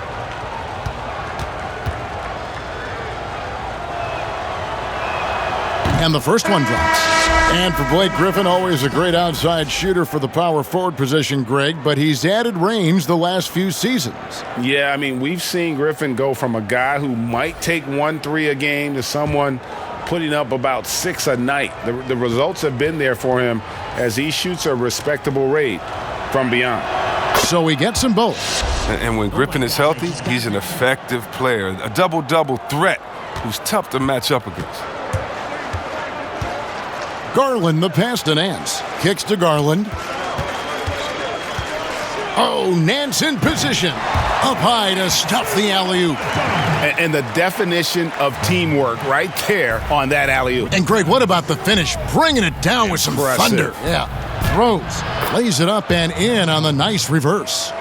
And the first one drops. And for Blake Griffin, always a great outside shooter for the power forward position, Greg, but he's added range the last few seasons. Yeah, I mean, we've seen Griffin go from a guy who might take 1-3 a game to someone putting up about 6 a night. The results have been there for him as he shoots a respectable rate from beyond. So he gets them both. And when Griffin is healthy, he's an effective player, a double-double threat who's tough to match up against. Garland, the pass to Nance. Kicks to Garland. Oh, Nance in position. Up high to stuff the alley-oop. And the definition of teamwork right there on that alley-oop. And Greg, what about the finish? Bringing it down with some thunder. Yeah. Rose lays it up and in on the nice reverse.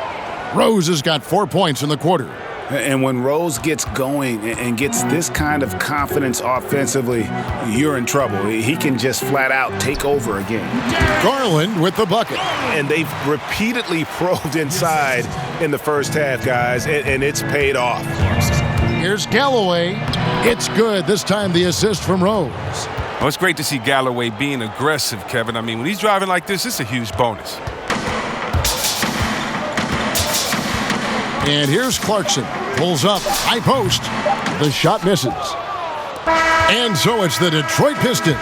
Rose has got 4 points in the quarter. And when Rose gets going and gets this kind of confidence offensively, you're in trouble. He can just flat out take over a game. Garland with the bucket. And they've repeatedly probed inside in the first half, guys, and it's paid off. Here's Galloway. It's good. This time the assist from Rose. Well, it's great to see Galloway being aggressive, Kevin. I mean, when he's driving like this, it's a huge bonus. And here's Clarkson. Pulls up, high post. The shot misses. And so it's the Detroit Pistons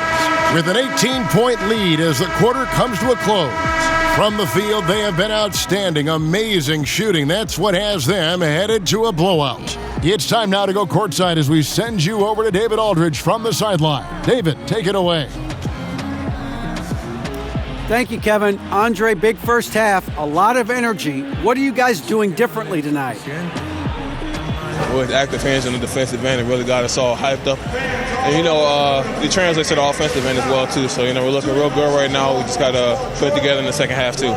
with an 18-point lead as the quarter comes to a close. From the field, they have been outstanding, amazing shooting. That's what has them headed to a blowout. It's time now to go courtside as we send you over to David Aldridge from the sideline. David, take it away. Thank you, Kevin. Andre, big first half, a lot of energy. What are you guys doing differently tonight? With active hands on the defensive end, it really got us all hyped up. And, it translates to the offensive end as well, too. So, we're looking real good right now. We just got to put it together in the second half, too.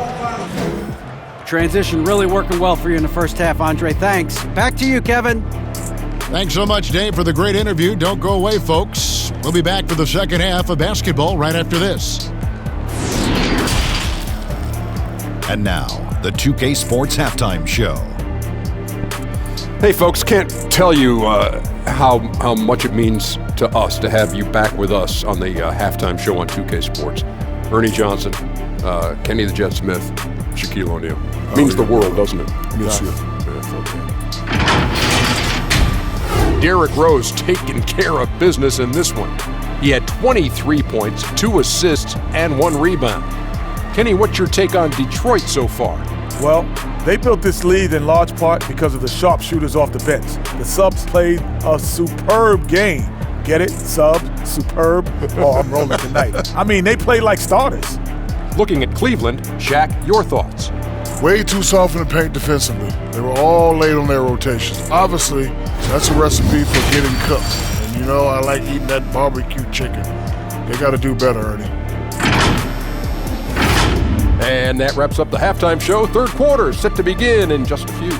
Transition really working well for you in the first half, Andre. Thanks. Back to you, Kevin. Thanks so much, Dave, for the great interview. Don't go away, folks. We'll be back for the second half of basketball right after this. And now, the 2K Sports Halftime Show. Hey, folks, can't tell you how much it means to us to have you back with us on the halftime show on 2K Sports. Ernie Johnson, Kenny the Jet Smith, Shaquille O'Neal. Means the world, doesn't it? Yes, sir. Derrick Rose taking care of business in this one. He had 23 points, 2 assists, and 1 rebound. Kenny, what's your take on Detroit so far? Well, they built this lead in large part because of the sharpshooters off the bench. The subs played a superb game. Get it? Subs, superb. Oh, I'm rolling tonight. I mean, they played like starters. Looking at Cleveland, Shaq, your thoughts? Way too soft in the paint defensively. They were all late on their rotations. Obviously, that's a recipe for getting cooked. And I like eating that barbecue chicken. They got to do better, Ernie. And that wraps up the halftime show. Third quarter set to begin in just a few.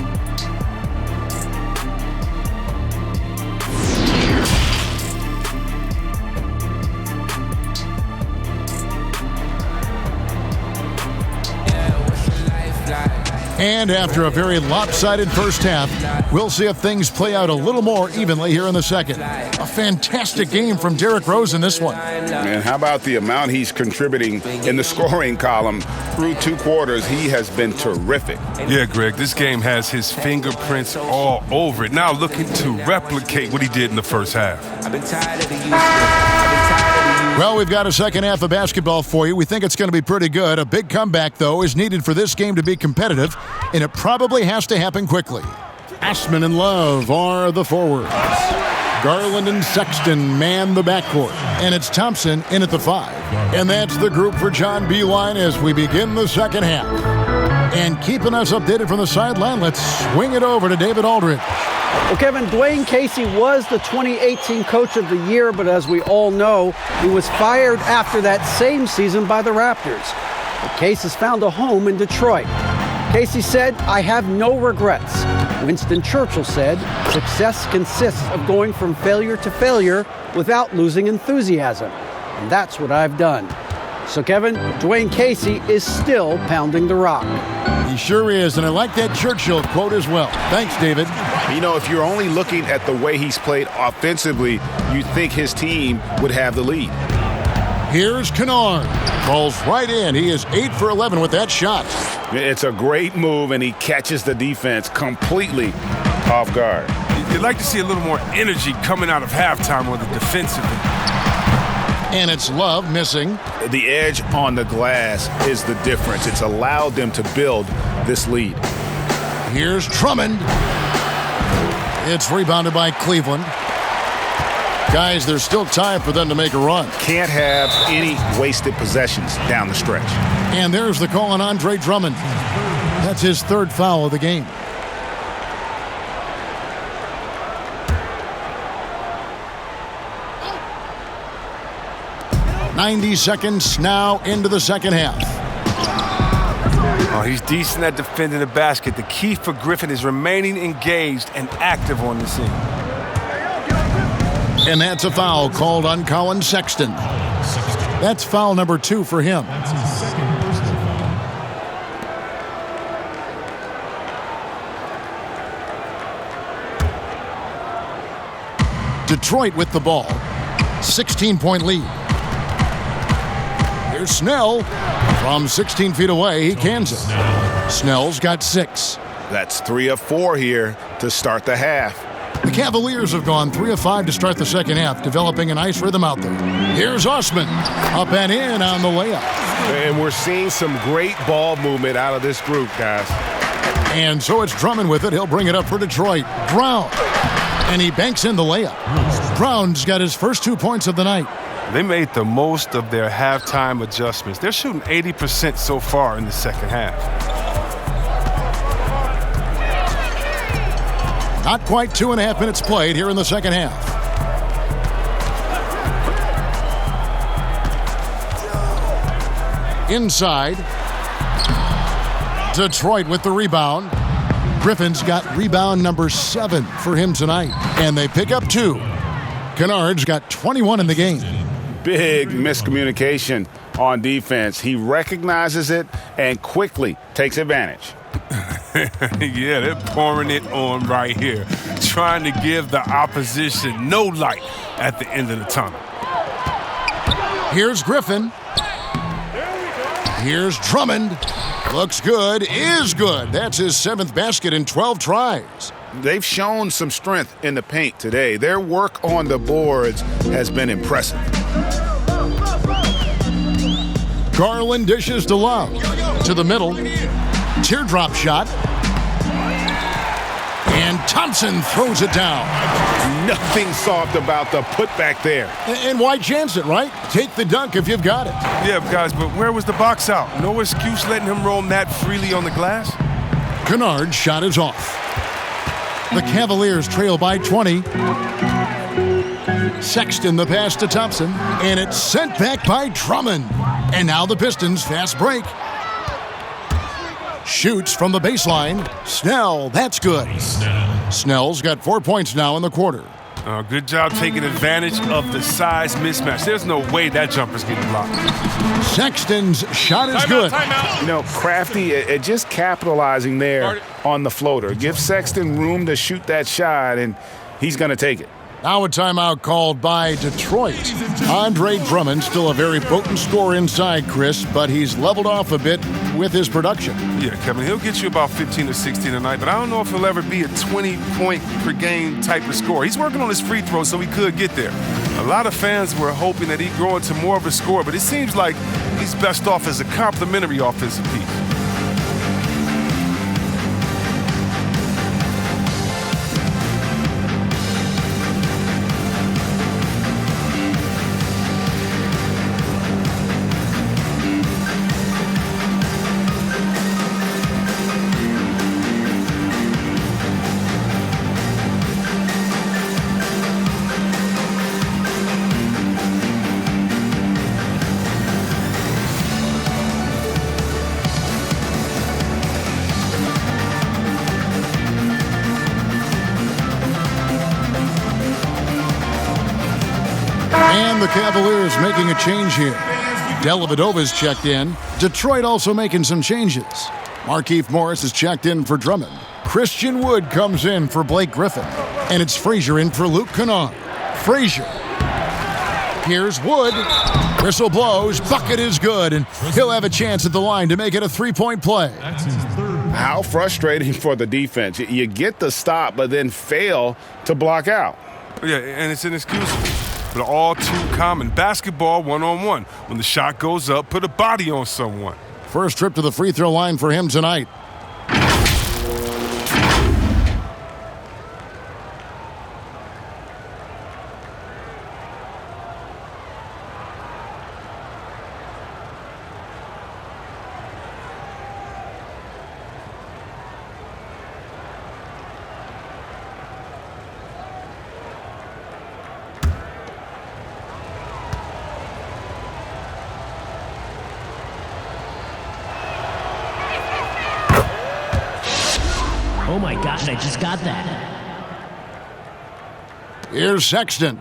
And after a very lopsided first half, we'll see if things play out a little more evenly here in the second. A fantastic game from Derrick Rose in this one. And how about the amount he's contributing in the scoring column? Through 2 quarters, he has been terrific. Yeah, Greg, this game has his fingerprints all over it. Now looking to replicate what he did in the first half. Well, we've got a second half of basketball for you. We think it's going to be pretty good. A big comeback, though, is needed for this game to be competitive, and it probably has to happen quickly. Ashman and Love are the forwards. Garland and Sexton man the backcourt, and it's Thompson in at the 5. And that's the group for John Beilein as we begin the second half. And keeping us updated from the sideline, let's swing it over to David Aldridge. Well, Kevin, Dwayne Casey was the 2018 Coach of the Year, but as we all know, he was fired after that same season by the Raptors. But Case has found a home in Detroit. Casey said, "I have no regrets." Winston Churchill said, "Success consists of going from failure to failure without losing enthusiasm. And that's what I've done." So, Kevin, Dwayne Casey is still pounding the rock. He sure is, and I like that Churchill quote as well. Thanks, David. You know, if you're only looking at the way he's played offensively, you'd think his team would have the lead. Here's Kennard. Falls right in. He is 8 for 11 with that shot. It's a great move, and he catches the defense completely off guard. You'd like to see a little more energy coming out of halftime on the defensive end. And it's Love missing. The edge on the glass is the difference. It's allowed them to build this lead. Here's Drummond. It's rebounded by Cleveland. Guys, there's still time for them to make a run. Can't have any wasted possessions down the stretch. And there's the call on Andre Drummond. That's his third foul of the game. "90 seconds now into the second half." Oh, he's decent at defending the basket. The key for Griffin is remaining engaged and active on the scene. And that's a foul called on Colin Sexton. That's foul number 2 for him. Detroit with the ball. 16-point lead. Here's Snell. From 16 feet away, he cans it. Snell's got 6. That's 3 of 4 here to start the half. The Cavaliers have gone 3 of 5 to start the second half, developing a nice rhythm out there. Here's Osman. Up and in on the layup. And we're seeing some great ball movement out of this group, guys. And so it's Drummond with it. He'll bring it up for Detroit. Brown. And he banks in the layup. Brown's got his first 2 points of the night. They made the most of their halftime adjustments. They're shooting 80% so far in the second half. Not quite 2.5 minutes played here in the second half. Inside. Detroit with the rebound. Griffin's got rebound number 7 for him tonight. And they pick up 2. Kennard's got 21 in the game. Big miscommunication on defense. He recognizes it and quickly takes advantage. Yeah, they're pouring it on right here, trying to give the opposition no light at the end of the tunnel. Here's Griffin. Here's Drummond. Looks good, is good. That's his 7th basket in 12 tries. They've shown some strength in the paint today. Their work on the boards has been impressive. Garland dishes to Love. To the middle. Teardrop shot. And Thompson throws it down. Nothing soft about the putback there. And why chance it, right? Take the dunk if you've got it. Yeah, guys, but where was the box out? No excuse letting him roam that freely on the glass? Kennard's shot is off. The Cavaliers trail by 20. Sexton the pass to Thompson. And it's sent back by Drummond. And now the Pistons fast break. Shoots from the baseline. Snell, that's good. Snell's got 4 points now in the quarter. Good job taking advantage of the size mismatch. There's no way that jumper's getting blocked. Sexton's shot is good. Timeout. You know, Crafty just capitalizing there on the floater. Give Sexton room to shoot that shot, and he's going to take it. Now a timeout called by Detroit. Andre Drummond, still a very potent scorer inside, Chris, but he's leveled off a bit with his production. Yeah, Kevin, he'll get you about 15 or 16 a night, but I don't know if he'll ever be a 20-point-per-game type of scorer. He's working on his free throws, so he could get there. A lot of fans were hoping that he'd grow into more of a scorer, but it seems like he's best off as a complementary offensive piece. And the Cavaliers making a change here. Dellavedova's checked in. Detroit also making some changes. Markieff Morris is checked in for Drummond. Christian Wood comes in for Blake Griffin. And it's Frazier in for Luke Kennard. Frazier. Here's Wood. Whistle blows. Bucket is good. And he'll have a chance at the line to make it a three-point play. How frustrating for the defense. You get the stop, but then fail to block out. Yeah, and it's inexcusable, but all too common. Basketball one-on-one. When the shot goes up, put a body on someone. First trip to the free throw line for him tonight. Oh my gosh, I just got that. Here's Sexton.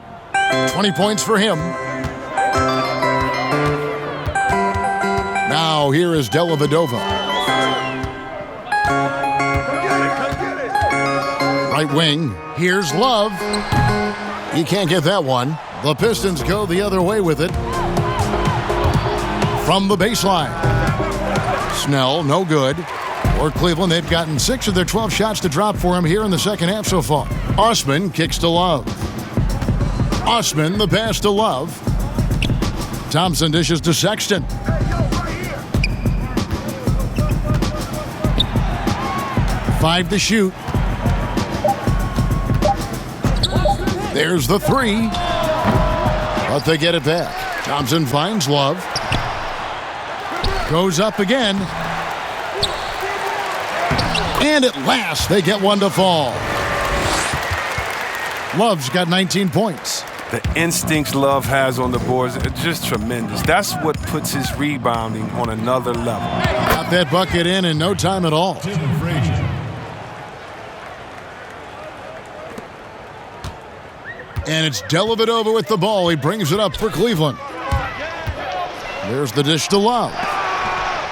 20 points for him. Now here is Dellavedova. Right wing. Here's Love. He can't get that one. The Pistons go the other way with it. From the baseline. Snell, no good. For Cleveland, they've gotten 6 of their 12 shots to drop for him here in the second half so far. Osman kicks to Love. Osman, the pass to Love. Thompson dishes to Sexton. Five to shoot. There's the three. But they get it back. Thompson finds Love. Goes up again. And at last, they get one to fall. Love's got 19 points. The instincts Love has on the boards are just tremendous. That's what puts his rebounding on another level. Got that bucket in no time at all. And it's Dellavedova with the ball. He brings it up for Cleveland. There's the dish to Love.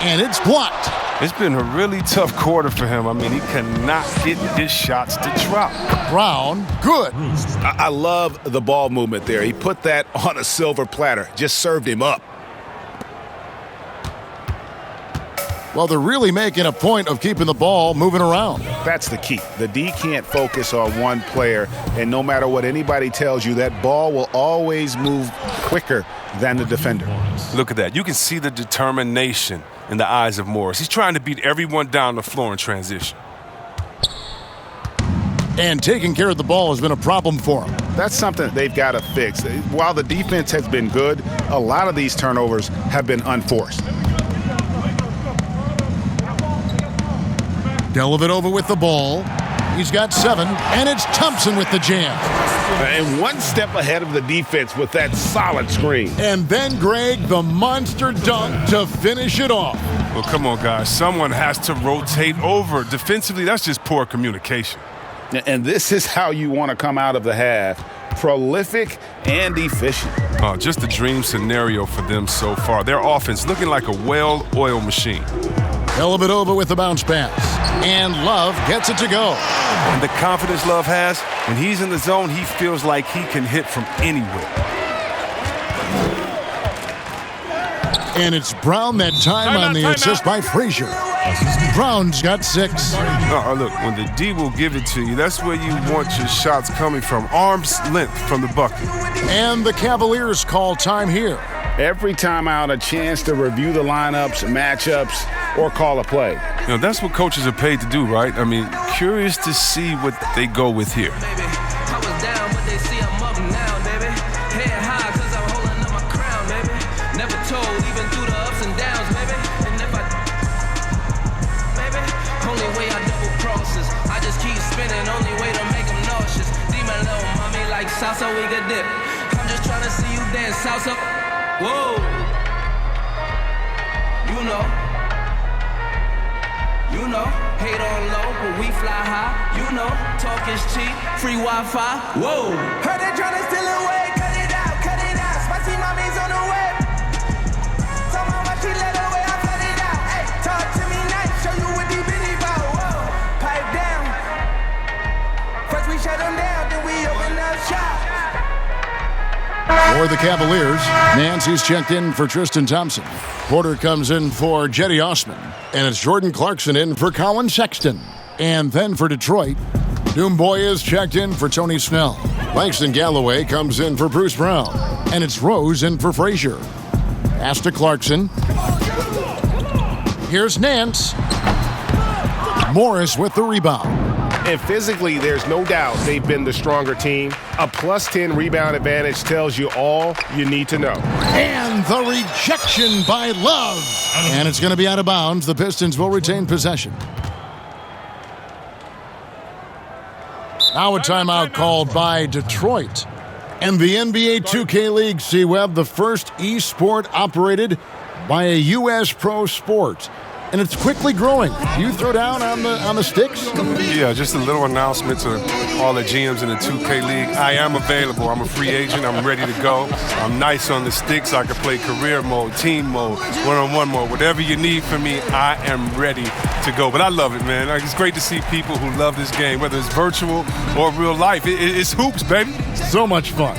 And it's blocked. It's been a really tough quarter for him. I mean, he cannot get his shots to drop. Brown, good. I love the ball movement there. He put that on a silver platter. Just served him up. Well, they're really making a point of keeping the ball moving around. That's the key. The D can't focus on one player, and no matter what anybody tells you, that ball will always move quicker than the defender. Look at that. You can see the determination in the eyes of Morris. He's trying to beat everyone down the floor in transition. And taking care of the ball has been a problem for him. That's something they've got to fix. While the defense has been good, a lot of these turnovers have been unforced. Dellavedova with the ball. He's got 7, and it's Thompson with the jam. And one step ahead of the defense with that solid screen. And then, Greg, the monster dunk to finish it off. Well, come on, guys. Someone has to rotate over. Defensively, that's just poor communication. And this is how you want to come out of the half. Prolific and efficient. Oh, just a dream scenario for them so far. Their offense looking like a well-oiled machine. Dellavedova with the bounce pass. And Love gets it to go. And the confidence Love has, when he's in the zone, he feels like he can hit from anywhere. And it's Brown that time on the assist by Frazier. Brown's got 6. Oh, look, when the D will give it to you, that's where you want your shots coming from. Arm's length from the bucket. And the Cavaliers call time here. Every time out, a chance to review the lineups, matchups, or call a play. You know, that's what coaches are paid to do, right? I mean, curious to see what they go with here. Salsa, we could dip. I'm just trying to see you dance salsa. Whoa. You know, hate on low, but we fly high. You know, talk is cheap, free Wi-Fi. Whoa. Heard they trying to steal away, cut it out. Spicy mommy's on the way. For the Cavaliers, Nancy's checked in for Tristan Thompson. Porter comes in for Jetty Osman. And it's Jordan Clarkson in for Colin Sexton. And then for Detroit, Doomboy is checked in for Tony Snell. Langston Galloway comes in for Bruce Brown. And it's Rose in for Frazier. Pass to Clarkson. Here's Nance. Morris with the rebound. And physically, there's no doubt they've been the stronger team. A +10 rebound advantage tells you all you need to know. And the rejection by Love. And it's going to be out of bounds. The Pistons will retain possession. Now a timeout called by Detroit. And the NBA 2K League, C-Web, the first e-sport operated by a U.S. pro sport. And it's quickly growing. Do you throw down on the sticks? Yeah, just a little announcement to all the GMs in the 2K League. I am available. I'm a free agent. I'm ready to go. I'm nice on the sticks. I can play career mode, team mode, one-on-one mode. Whatever you need from me, I am ready to go. But I love it, man. It's great to see people who love this game, whether it's virtual or real life. It's hoops, baby. So much fun.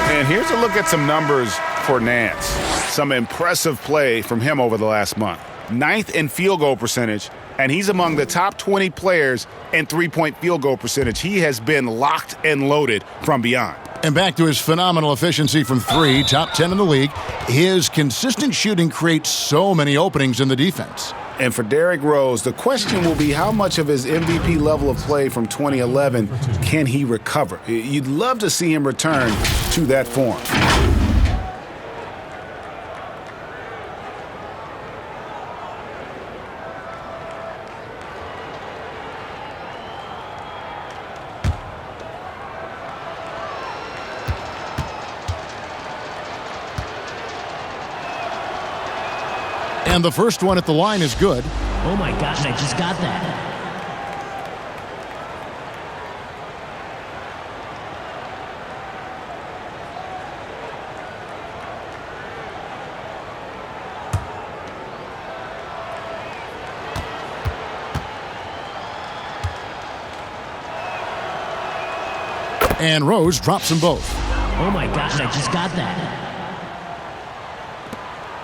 And here's a look at some numbers for Nance. Some impressive play from him over the last month. 9th in field goal percentage, and he's among the top 20 players in three-point field goal percentage. He has been locked and loaded from beyond. And back to his phenomenal efficiency from three, top 10 in the league. His consistent shooting creates so many openings in the defense. And for Derrick Rose, the question will be how much of his MVP level of play from 2011 can he recover? You'd love to see him return to that form. And the first one at the line is good. Oh my gosh, I just got that. And Rose drops them both. Oh my gosh, I just got that.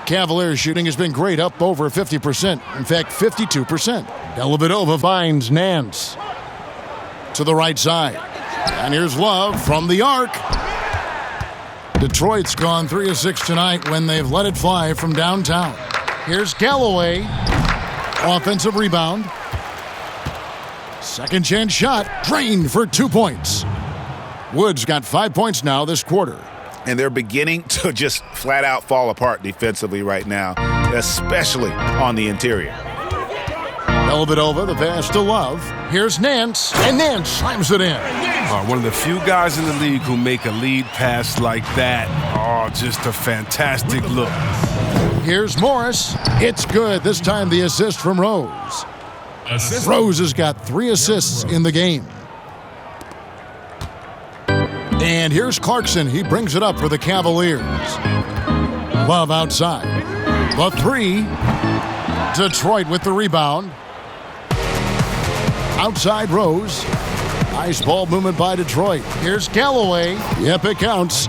Cavaliers shooting has been great, up over 50%. In fact, 52%. Dellavedova finds Nance to the right side. And here's Love from the arc. Detroit's gone 3 of 6 tonight when they've let it fly from downtown. Here's Galloway. Offensive rebound. Second chance shot. Drained for 2 points. Woods got 5 points now this quarter. And they're beginning to just flat out fall apart defensively right now, especially on the interior. Dellavedova, the pass to Love. Here's Nance, and Nance slams it in. One of the few guys in the league who make a lead pass like that. Oh, just a fantastic look. Here's Morris. It's good. This time the assist from Rose. Rose has got 3 assists in the game. And here's Clarkson. He brings it up for the Cavaliers. Love outside. The 3. Detroit with the rebound. Outside Rose. Nice ball movement by Detroit. Here's Galloway. Yep, it counts.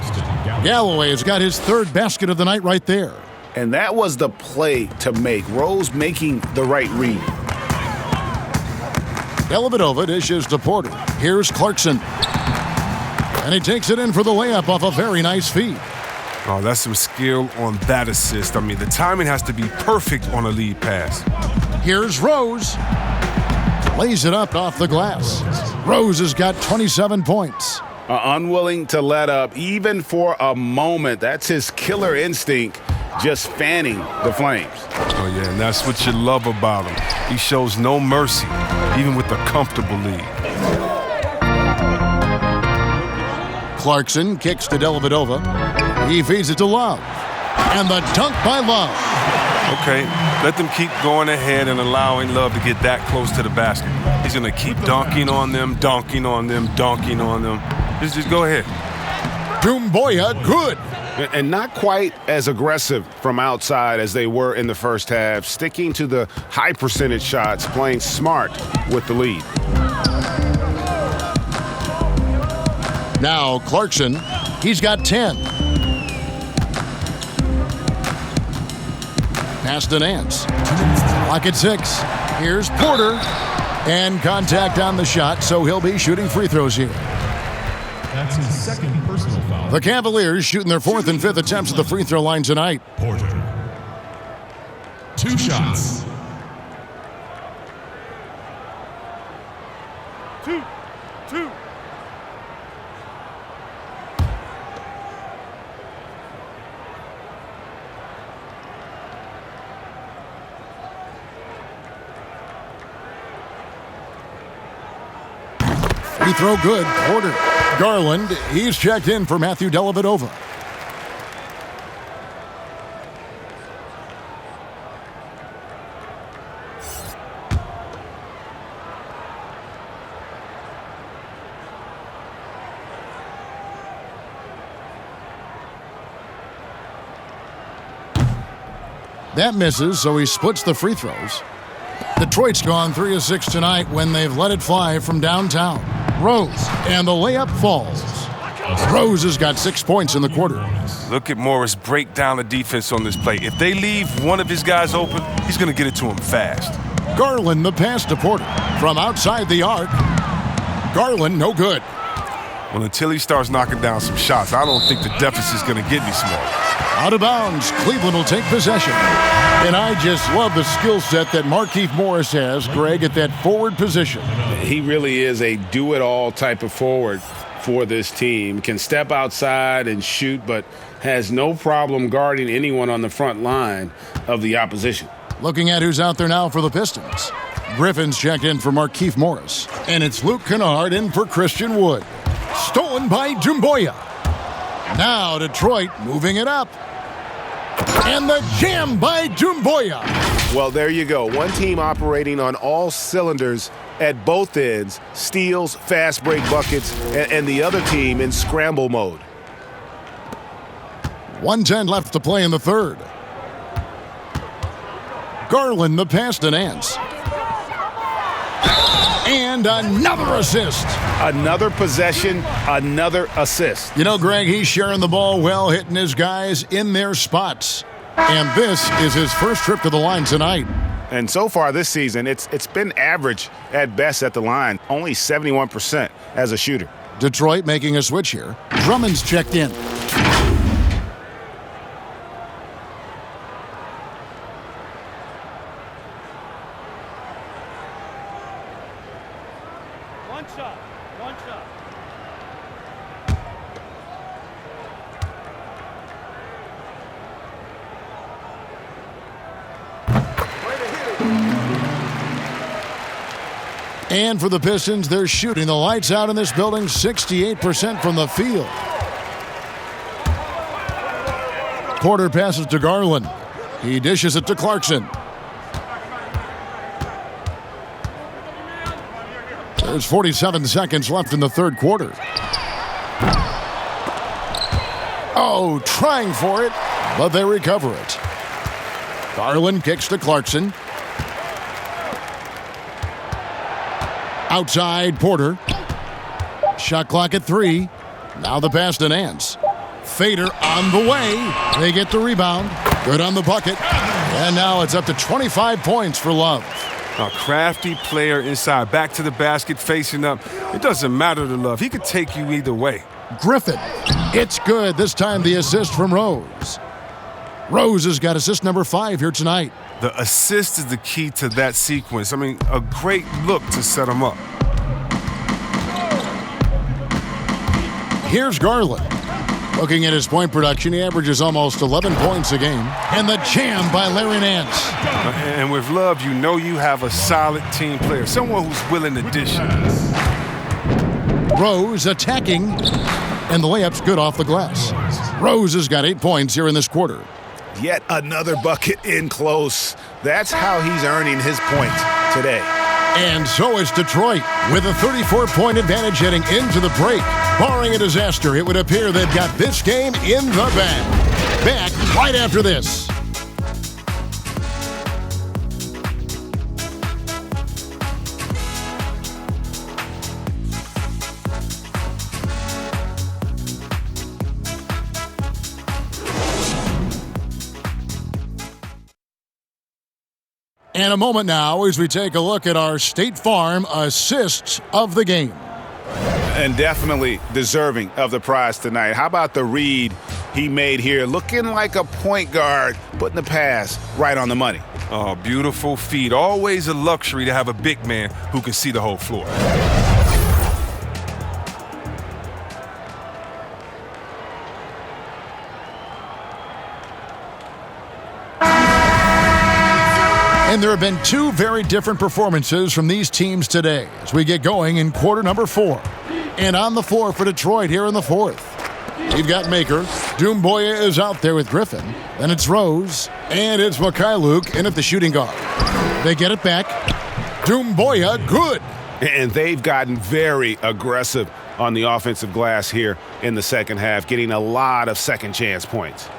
Galloway has got his 3rd basket of the night right there. And that was the play to make. Rose making the right read. Dellavedova dishes to Porter. Here's Clarkson. And he takes it in for the layup off a very nice feed. Oh, that's some skill on that assist. I mean, the timing has to be perfect on a lead pass. Here's Rose. Lays it up off the glass. Rose has got 27 points. Unwilling to let up even for a moment. That's his killer instinct, just fanning the flames. Oh, yeah, and that's what you love about him. He shows no mercy, even with a comfortable lead. Clarkson kicks to Dellavedova. He feeds it to Love. And the dunk by Love. Okay, let them keep going ahead and allowing Love to get that close to the basket. He's going to keep dunking on them, dunking on them, dunking on them. Just go ahead. Doumbouya, good. And not quite as aggressive from outside as they were in the first half, sticking to the high percentage shots, playing smart with the lead. Now Clarkson, he's got 10. Pass to Nance. Clock at 6. Here's Porter. And contact on the shot, so he'll be shooting free throws here. That's his second personal foul. The Cavaliers shooting their 4th and 5th attempts at the free throw line tonight. Porter. 2 shots. 2. Free throw good. Porter. Garland, he's checked in for Matthew Dellavedova. That misses, so he splits the free throws. Detroit's gone 3 of 6 tonight when they've let it fly from downtown. Rose, and the layup falls. Rose has got 6 points in the quarter. Look at Morris break down the defense on this play. If they leave one of his guys open, he's going to get it to him fast. Garland, the pass to Porter. From outside the arc. Garland, no good. Well, until he starts knocking down some shots, I don't think the deficit's going to get any smaller. Out of bounds, Cleveland will take possession. And I just love the skill set that Markieff Morris has, Greg, at that forward position. He really is a do-it-all type of forward for this team. Can step outside and shoot, but has no problem guarding anyone on the front line of the opposition. Looking at who's out there now for the Pistons. Griffin's checked in for Markieff Morris. And it's Luke Kennard in for Christian Wood. Stolen by Doumbouya. Now Detroit moving it up. And the jam by Doumbouya. Well, there you go. One team operating on all cylinders at both ends. Steals, fast break buckets, and the other team in scramble mode. 1:10 left to play in the third. Garland, the pass to Nance. And another assist. Another possession, another assist. You know, Greg, he's sharing the ball well, hitting his guys in their spots. And this is his first trip to the line tonight. And so far this season, it's been average at best at the line. Only 71% as a shooter. Detroit making a switch here. Drummond's checked in. One shot. And for the Pistons, they're shooting the lights out in this building, 68% from the field. Porter passes to Garland. He dishes it to Clarkson. There's 47 seconds left in the third quarter. Oh, trying for it, but they recover it. Garland kicks to Clarkson. Outside, Porter. Shot clock at 3. Now the pass to Nance. Fader on the way. They get the rebound. Good on the bucket. And now it's up to 25 points for Love. A crafty player inside, back to the basket, facing up. It doesn't matter to Love. He could take you either way. Griffin. It's good. This time the assist from Rose. Rose has got assist number 5 here tonight. The assist is the key to that sequence. I mean, a great look to set him up. Here's Garland. Looking at his point production, he averages almost 11 points a game. And the jam by Larry Nance. And with Love, you know you have a solid team player, someone who's willing to dish. Rose attacking, and the layup's good off the glass. Rose has got 8 points here in this quarter. Yet another bucket in close. That's how he's earning his points today. And so is Detroit, with a 34-point advantage heading into the break. Barring a disaster, it would appear they've got this game in the bag. Back right after this. And a moment now as we take a look at our State Farm assists of the game. And definitely deserving of the prize tonight. How about the read he made here? Looking like a point guard, putting the pass right on the money. Oh, beautiful feed. Always a luxury to have a big man who can see the whole floor. And there have been two very different performances from these teams today as we get going in quarter number 4. And on the floor for Detroit here in the 4th. You've got Maker. Doumbouya is out there with Griffin. Then it's Rose. And it's Mikhailuk in at the shooting guard. They get it back. Doumbouya, good. And they've gotten very aggressive on the offensive glass here in the second half, getting a lot of second chance points.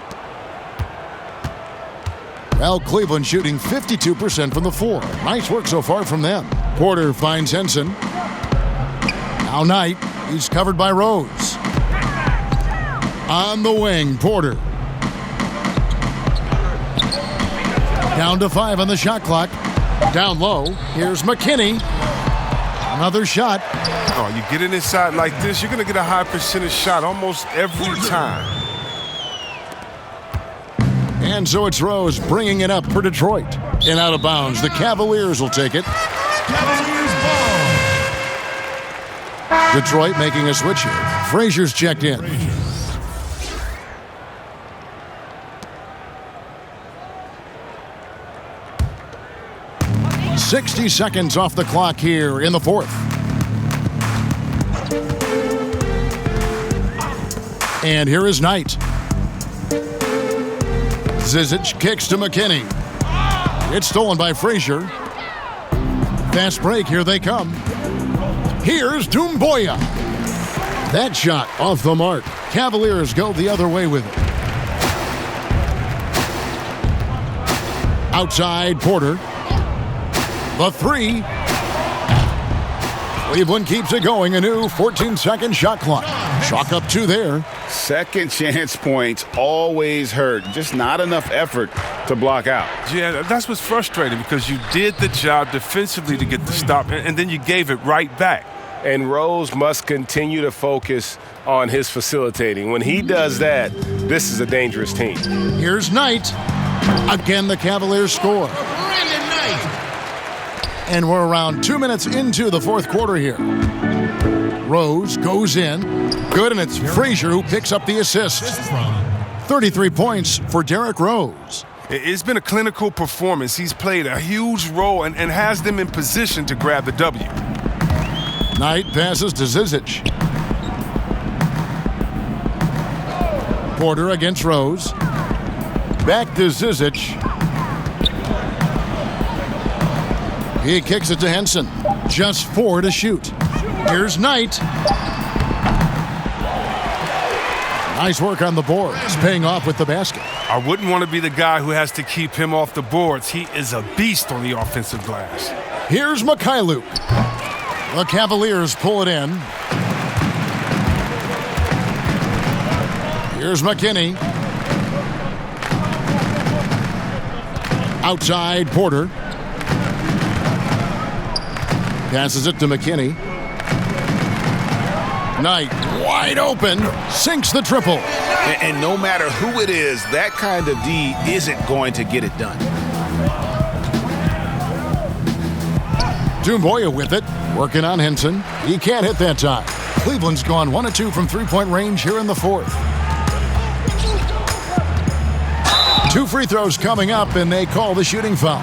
Well, Cleveland shooting 52% from the floor. Nice work so far from them. Porter finds Henson. Now Knight. He's covered by Rose. On the wing, Porter. Down to 5 on the shot clock. Down low. Here's McKinney. Another shot. Oh, you get it inside like this, you're going to get a high percentage shot almost every time. And so it's Rose bringing it up for Detroit. And out of bounds, the Cavaliers will take it. Cavaliers ball. Detroit making a switch here. Frazier's checked in. 60 seconds off the clock here in the 4th. And here is Knight. Zizic kicks to McKinney. It's stolen by Frazier. Fast break, here they come. Here's Doumbouya. That shot off the mark. Cavaliers go the other way with it. Outside, Porter. The 3. Cleveland keeps it going. A new 14-second shot clock. Chalk up 2 there. Second chance points always hurt. Just not enough effort to block out. Yeah, that's what's frustrating because you did the job defensively to get the stop, and then you gave it right back. And Rose must continue to focus on his facilitating. When he does that, this is a dangerous team. Here's Knight. Again, the Cavaliers score. And we're around 2 minutes into the 4th quarter here. Rose goes in. Good, and it's Frazier who picks up the assist. 33 points for Derrick Rose. It's been a clinical performance. He's played a huge role and has them in position to grab the W. Knight passes to Zizic. Porter against Rose. Back to Zizic. He kicks it to Henson. Just 4 to shoot. Here's Knight. Nice work on the boards, paying off with the basket. I wouldn't want to be the guy who has to keep him off the boards. He is a beast on the offensive glass. Here's Mikhailuk. The Cavaliers pull it in. Here's McKinney. Outside, Porter. Passes it to McKinney. Knight, wide open, sinks the triple. And no matter who it is, that kind of D isn't going to get it done. Doumbouya with it, working on Henson. He can't hit that time. Cleveland's gone 1 of 2 from three-point range here in the 4th. 2 free throws coming up, and they call the shooting foul.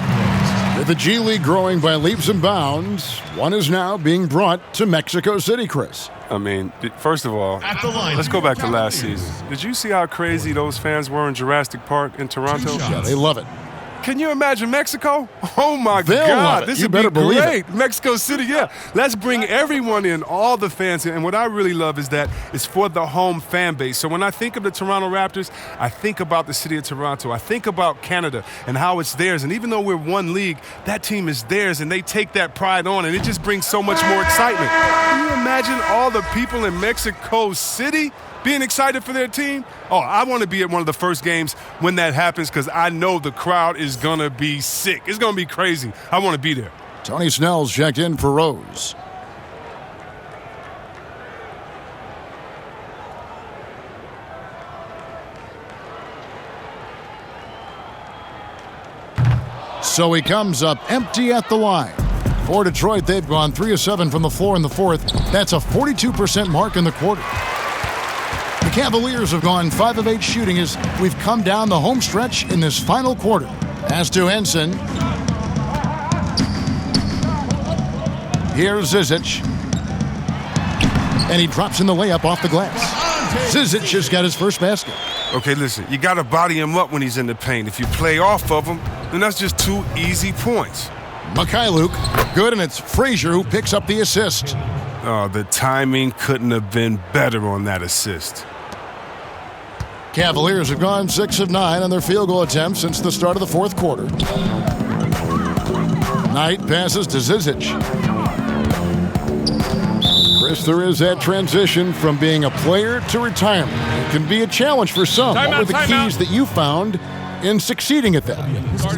With the G League growing by leaps and bounds, one is now being brought to Mexico City, Chris. I mean, first of all, let's go back to last season. Did you see how crazy those fans were in Jurassic Park in Toronto? Yeah, they love it. Can you imagine Mexico? Oh, my They'll God. Love it. This you would better be believe great. it. Mexico City, yeah. Let's bring everyone in, all the fans. And what I really love is that it's for the home fan base. So when I think of the Toronto Raptors, I think about the city of Toronto. I think about Canada and how it's theirs. And even though we're one league, that team is theirs, and they take that pride on, and it just brings so much more excitement. Can you imagine all the people in Mexico City being excited for their team? Oh, I want to be at one of the first games when that happens because I know the crowd is going to be sick. It's going to be crazy. I want to be there. Tony Snell's checked in for Rose. So he comes up empty at the line. For Detroit, they've gone 3 of 7 from the floor in the fourth. That's a 42% mark in the quarter. The Cavaliers have gone 5 of 8 shooting as we've come down the home stretch in this final quarter. As to Henson. Here's Zizic. And he drops in the layup off the glass. Zizic just got his first basket. Okay, listen, you got to body him up when he's in the paint. If you play off of him, then that's just 2 easy points. Mikhailuk, good, and it's Frazier who picks up the assist. Oh, the timing couldn't have been better on that assist. Cavaliers have gone 6 of 9 on their field goal attempts since the start of the fourth quarter. Knight passes to Zizic. Chris, there is that transition from being a player to retirement. It can be a challenge for some. What were the keys that you found in succeeding at that?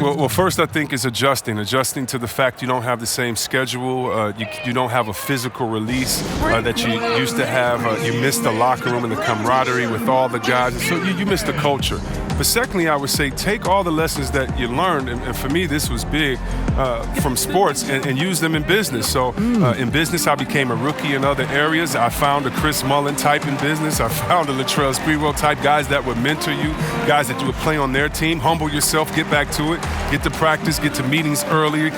Well, first I think is adjusting to the fact you don't have the same schedule. You don't have a physical release that you used to have. You miss the locker room and the camaraderie with all the guys. So you miss the culture. But secondly, I would say take all the lessons that you learned, and for me this was big, from sports and use them in business. So in business, I became a rookie in other areas. I found a Chris Mullin type in business. I found a Latrell Sprewell type, guys that would mentor you, guys that you would play on their team. Humble yourself, get back to it, get to practice, get to meetings early,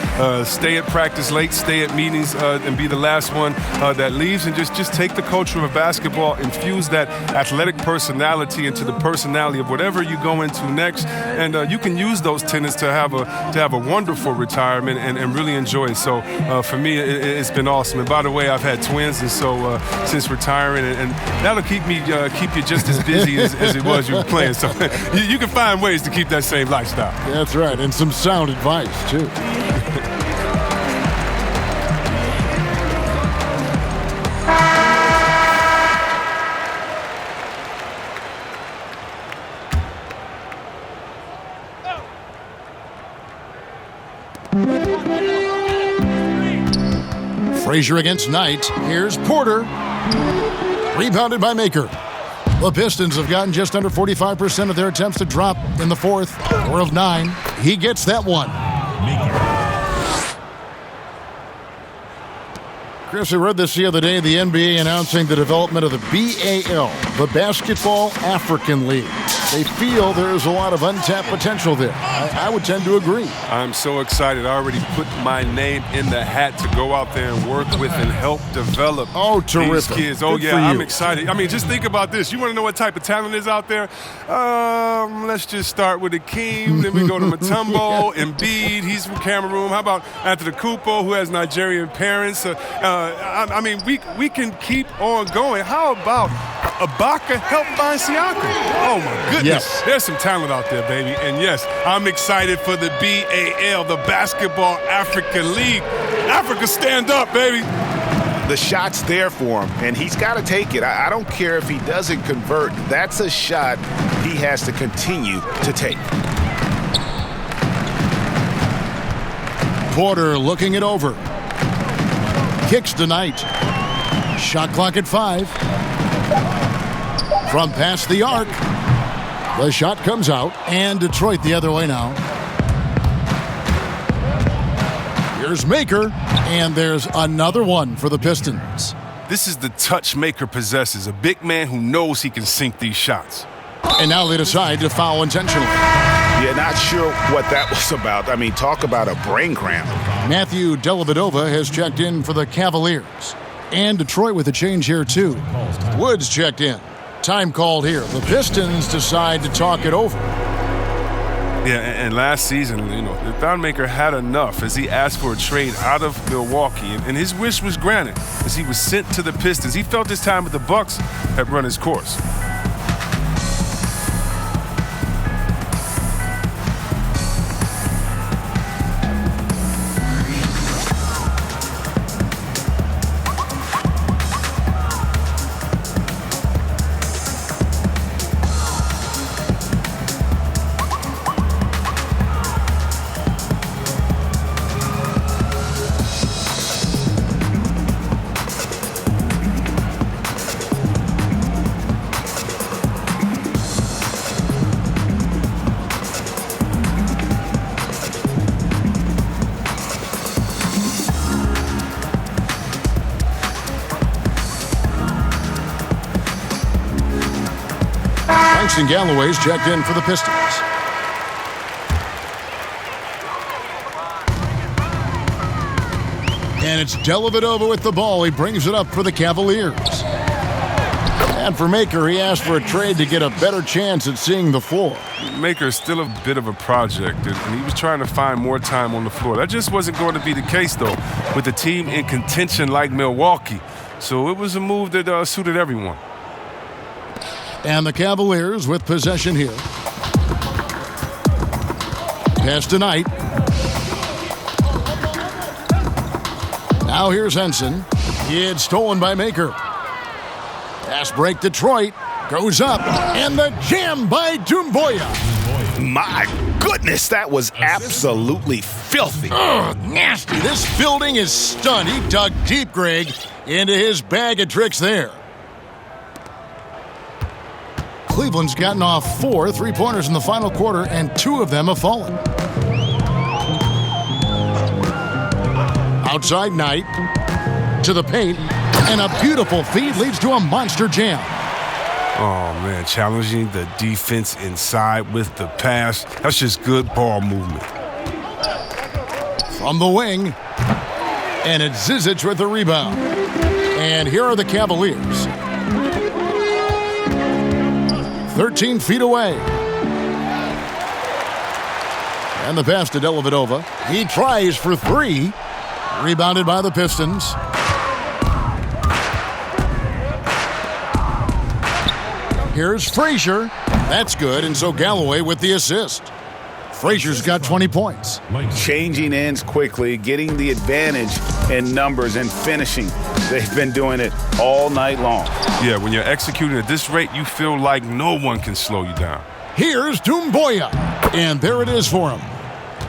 stay at practice late, stay at meetings, and be the last one that leaves, and just take the culture of basketball, infuse that athletic personality into the personality of whatever you go into next, and you can use those tenets to have a wonderful retirement and really enjoy it. So for me, it's been awesome. And by the way, I've had twins, and so since retiring, and that'll keep you just as busy as it was you were playing. So you can find ways to keep that same lifestyle. That's right, and some sound advice too. Frazier against Knight. Here's Porter. Rebounded by Maker. The Pistons have gotten just under 45% of their attempts to drop in the fourth. 4 of 9. He gets that one. Chris, I read this the other day, the NBA announcing the development of the BAL, the Basketball African League. They feel there's a lot of untapped potential there. I would tend to agree. I'm so excited. I already put my name in the hat to go out there and work with and help develop these kids. Oh, yeah, I'm excited. I mean, just think about this. You want to know what type of talent is out there? Let's just start with Akeem. Then we go to Mutombo, Embiid. He's from Cameroon. How about Antetokounmpo, who has Nigerian parents? I mean, we can keep on going. How about Ibaka help find Siakam? Oh, my goodness. Yes. There's some talent out there, baby. And, yes, I'm excited for the BAL, the Basketball African League. Africa, stand up, baby. The shot's there for him, and he's got to take it. I don't care if he doesn't convert. That's a shot he has to continue to take. Porter looking it over. Kicks to Knight. Shot clock at 5. From past the arc. The shot comes out, and Detroit the other way now. Here's Maker, and there's another one for the Pistons. This is the touch Maker possesses, a big man who knows he can sink these shots. And now they decide to foul intentionally. Yeah, not sure what that was about. I mean, talk about a brain cramp. Matthew Dellavedova has checked in for the Cavaliers. And Detroit with a change here, too. Woods checked in. Time called here. The Pistons decide to talk it over. Yeah, and last season, the Thonmaker had enough as he asked for a trade out of Milwaukee, and his wish was granted as he was sent to the Pistons. He felt his time with the Bucks had run his course. And Galloway's checked in for the Pistons. And it's Dellavedova with the ball. He brings it up for the Cavaliers. And for Maker, he asked for a trade to get a better chance at seeing the floor. Maker is still a bit of a project, and he was trying to find more time on the floor. That just wasn't going to be the case, though, with a team in contention like Milwaukee. So it was a move that suited everyone. And the Cavaliers with possession here. Pass to Knight. Now here's Henson. It's stolen by Maker. Pass break Detroit. Goes up. And the jam by Doumbouya. My goodness, that was absolutely filthy. Ugh, nasty. This building is stunned. He dug deep, Greg, into his bag of tricks there. Cleveland's gotten off 4 3-pointers in the final quarter, and 2 of them have fallen. Outside Knight to the paint, and a beautiful feed leads to a monster jam. Oh, man, challenging the defense inside with the pass. That's just good ball movement. From the wing, and it's Zizic with the rebound. And here are the Cavaliers. 13 feet away. And the pass to Dellavedova. He tries for 3. Rebounded by the Pistons. Here's Frazier. That's good, and so Galloway with the assist. Frazier's got 20 points. Changing ends quickly, getting the advantage in numbers and finishing. They've been doing it all night long. Yeah, when you're executing at this rate, you feel like no one can slow you down. Here's Doumbouya, and there it is for him.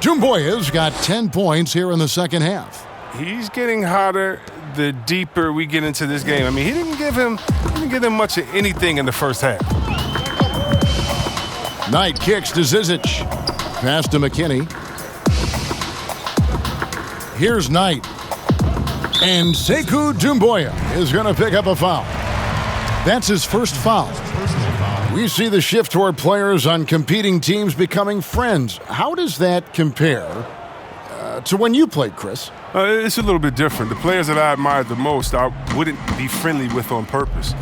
Doumbouya's got 10 points here in the second half. He's getting hotter the deeper we get into this game. I mean, he didn't give him much of anything in the first half. Knight kicks to Zizic. Pass to McKinney. Here's Knight. And Sekou Doumbouya is going to pick up a foul. That's his first foul. We see the shift toward players on competing teams becoming friends. How does that compare to when you played, Chris? It's a little bit different. The players that I admired the most, I wouldn't be friendly with on purpose.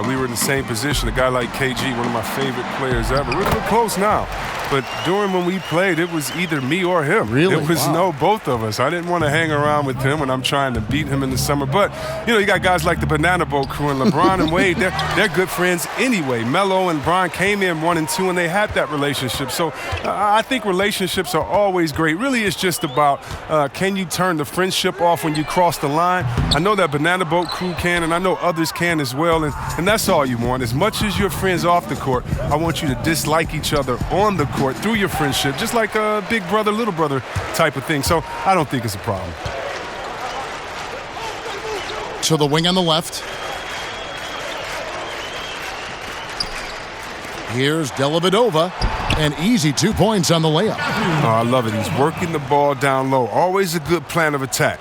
We were in the same position. A guy like KG, one of my favorite players ever. We're close now. But during when we played, it was either me or him. Really? It was both of us. I didn't want to hang around with him when I'm trying to beat him in the summer. But, you got guys like the Banana Boat crew and LeBron and Wade. They're good friends anyway. Melo and Bron came in 1 and 2, and they had that relationship. So I think relationships are always great. Really, it's just about can you turn the friendship off when you cross the line? I know that Banana Boat crew can, and I know others can as well. And that's all you want. As much as you're friends off the court, I want you to dislike each other on the court through your friendship, just like a big brother, little brother type of thing. So I don't think it's a problem. To the wing on the left. Here's Dellavedova. An easy 2 points on the layup. Oh, I love it. He's working the ball down low. Always a good plan of attack.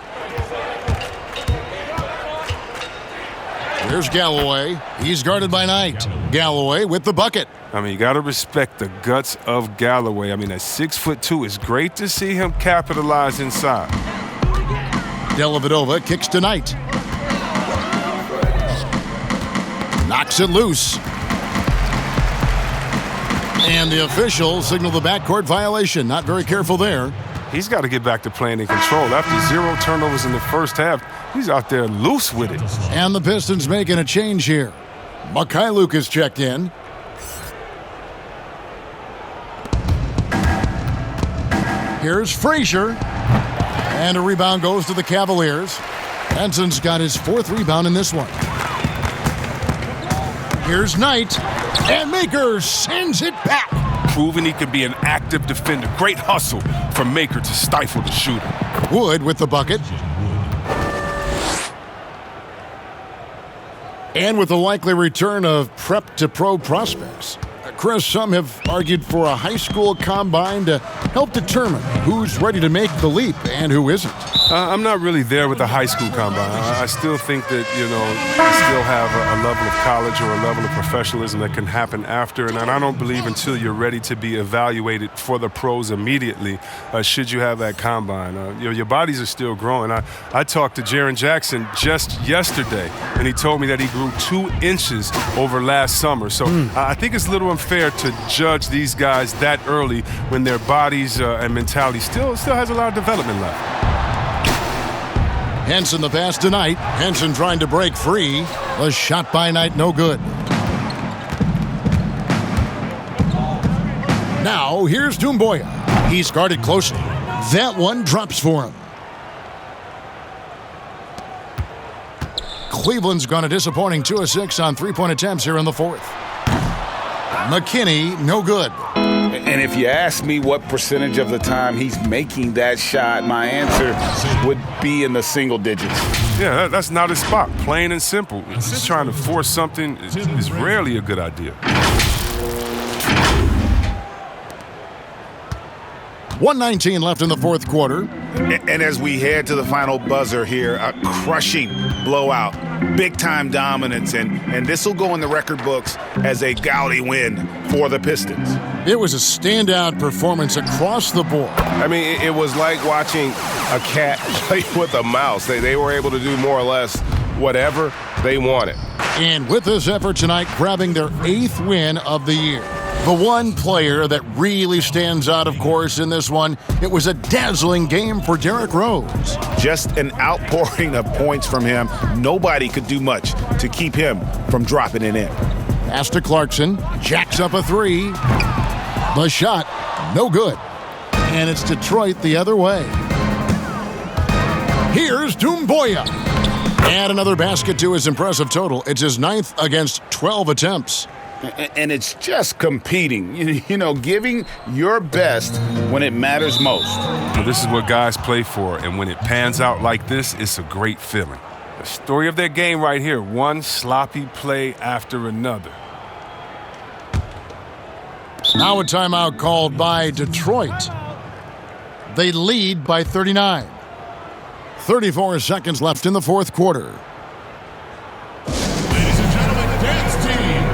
Here's Galloway. He's guarded by Knight. Galloway with the bucket. I mean, you got to respect the guts of Galloway. I mean, at 6'2", it's great to see him capitalize inside. Dellavedova kicks to Knight. Knocks it loose. And the official signaled the backcourt violation. Not very careful there. He's got to get back to playing in control. After 0 turnovers in the first half, he's out there loose with it. And the Pistons making a change here. Mikhailuk is checked in. Here's Frazier. And a rebound goes to the Cavaliers. Benson's got his 4th rebound in this one. Here's Knight. And Maker sends it back. Proving he can be an active defender. Great hustle from Maker to stifle the shooter. Wood with the bucket. And with the likely return of prep to pro prospects. Chris, some have argued for a high school combine to help determine who's ready to make the leap and who isn't. I'm not really there with the high school combine. I still think that, you still have a level of college or a level of professionalism that can happen after. And I don't believe until you're ready to be evaluated for the pros immediately should you have that combine. Your bodies are still growing. I talked to Jaren Jackson just yesterday, and he told me that he grew 2 inches over last summer. So I think it's a little unfair to judge these guys that early when their bodies and mentality still has a lot of development left. Henson the pass to Knight. Henson trying to break free. A shot by Knight, no good. Now here's Doumbouya. He's guarded closely. That one drops for him. Cleveland's gone a disappointing 2 of 6 on 3-point attempts here in the 4th. McKinney, no good. And if you ask me what percentage of the time he's making that shot, my answer would be in the single digits. Yeah, that's not his spot. Plain and simple. Just trying to force something is rarely a good idea. 1:19 left in the 4th quarter. And as we head to the final buzzer here, a crushing blowout, big-time dominance, and this will go in the record books as a gaudy win for the Pistons. It was a standout performance across the board. I mean, it was like watching a cat play with a mouse. They were able to do more or less whatever they wanted. And with this effort tonight, grabbing their 8th win of the year. The one player that really stands out, of course, in this one, it was a dazzling game for Derrick Rose. Just an outpouring of points from him. Nobody could do much to keep him from dropping it in. Pass to Clarkson, jacks up a 3. The shot, no good. And it's Detroit the other way. Here's Doumbouya. And another basket to his impressive total. It's his 9th against 12 attempts. And it's just competing, giving your best when it matters most. Well, this is what guys play for, and when it pans out like this, it's a great feeling. The story of their game right here, one sloppy play after another. Now a timeout called by Detroit. They lead by 39. 34 seconds left in the 4th quarter. Ladies and gentlemen, the dance team.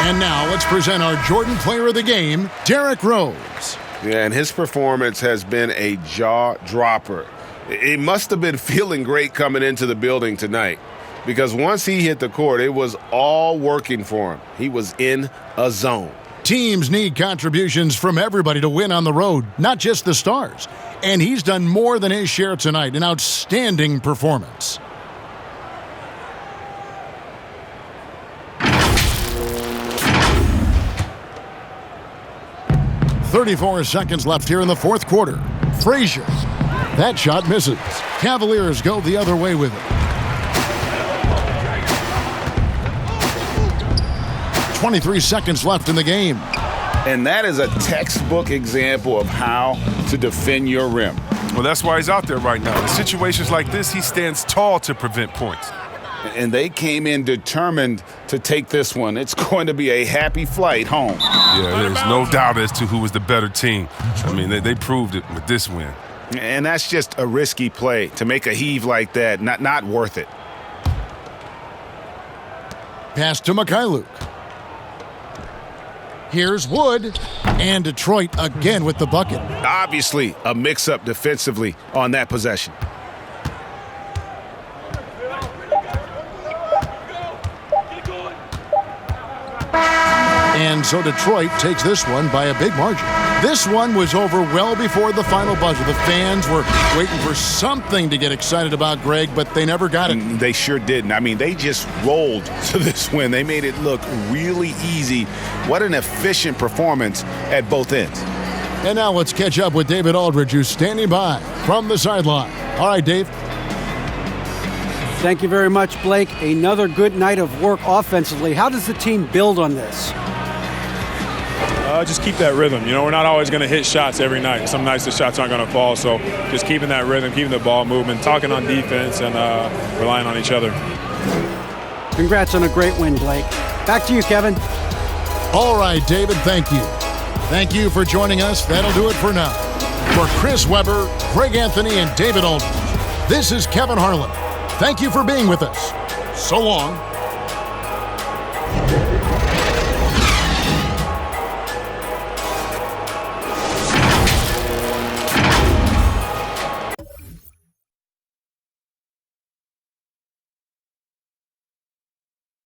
And now let's present our Jordan Player of the Game, Derrick Rose. Yeah, and his performance has been a jaw dropper. He must have been feeling great coming into the building tonight. because once he hit the court, it was all working for him. He was in a zone. Teams need contributions from everybody to win on the road, not just the stars. And he's done more than his share tonight. An outstanding performance. .34 seconds left here in the fourth quarter. Frazier. That shot misses. Cavaliers go the other way with it. 23 seconds left in the game. And that is a textbook example of how to defend your rim. Well, that's why he's out there right now. In situations like this, he stands tall to prevent points. And they came in determined to take this one. It's going to be a happy flight home. Yeah, there's no doubt as to who was the better team. I mean, they proved it with this win. And that's just a risky play. To make a heave like that, not worth it. Pass to Mikhailuk. Here's Wood, and Detroit again with the bucket. Obviously, a mix-up defensively on that possession. And so Detroit takes this one by a big margin. This one was over well before the final buzzer. The fans were waiting for something to get excited about, Greg, but they never got it. They sure didn't. I mean, they just rolled to this win. They made it look really easy. What an efficient performance at both ends. And now let's catch up with David Aldridge, who's standing by from the sideline. All right, Dave. Thank you very much, Blake. Another good night of work offensively. How does the team build on this? Just keep that rhythm. You know, we're not always going to hit shots every night. Some nights the shots aren't going to fall. So just keeping that rhythm, keeping the ball moving, talking on defense, and relying on each other. Congrats on a great win, Blake. Back to you, Kevin. All right, David, thank you. Thank you for joining us. That'll do it for now. For Chris Webber, Greg Anthony, and David Aldridge, this is Kevin Harlan. Thank you for being with us. So long.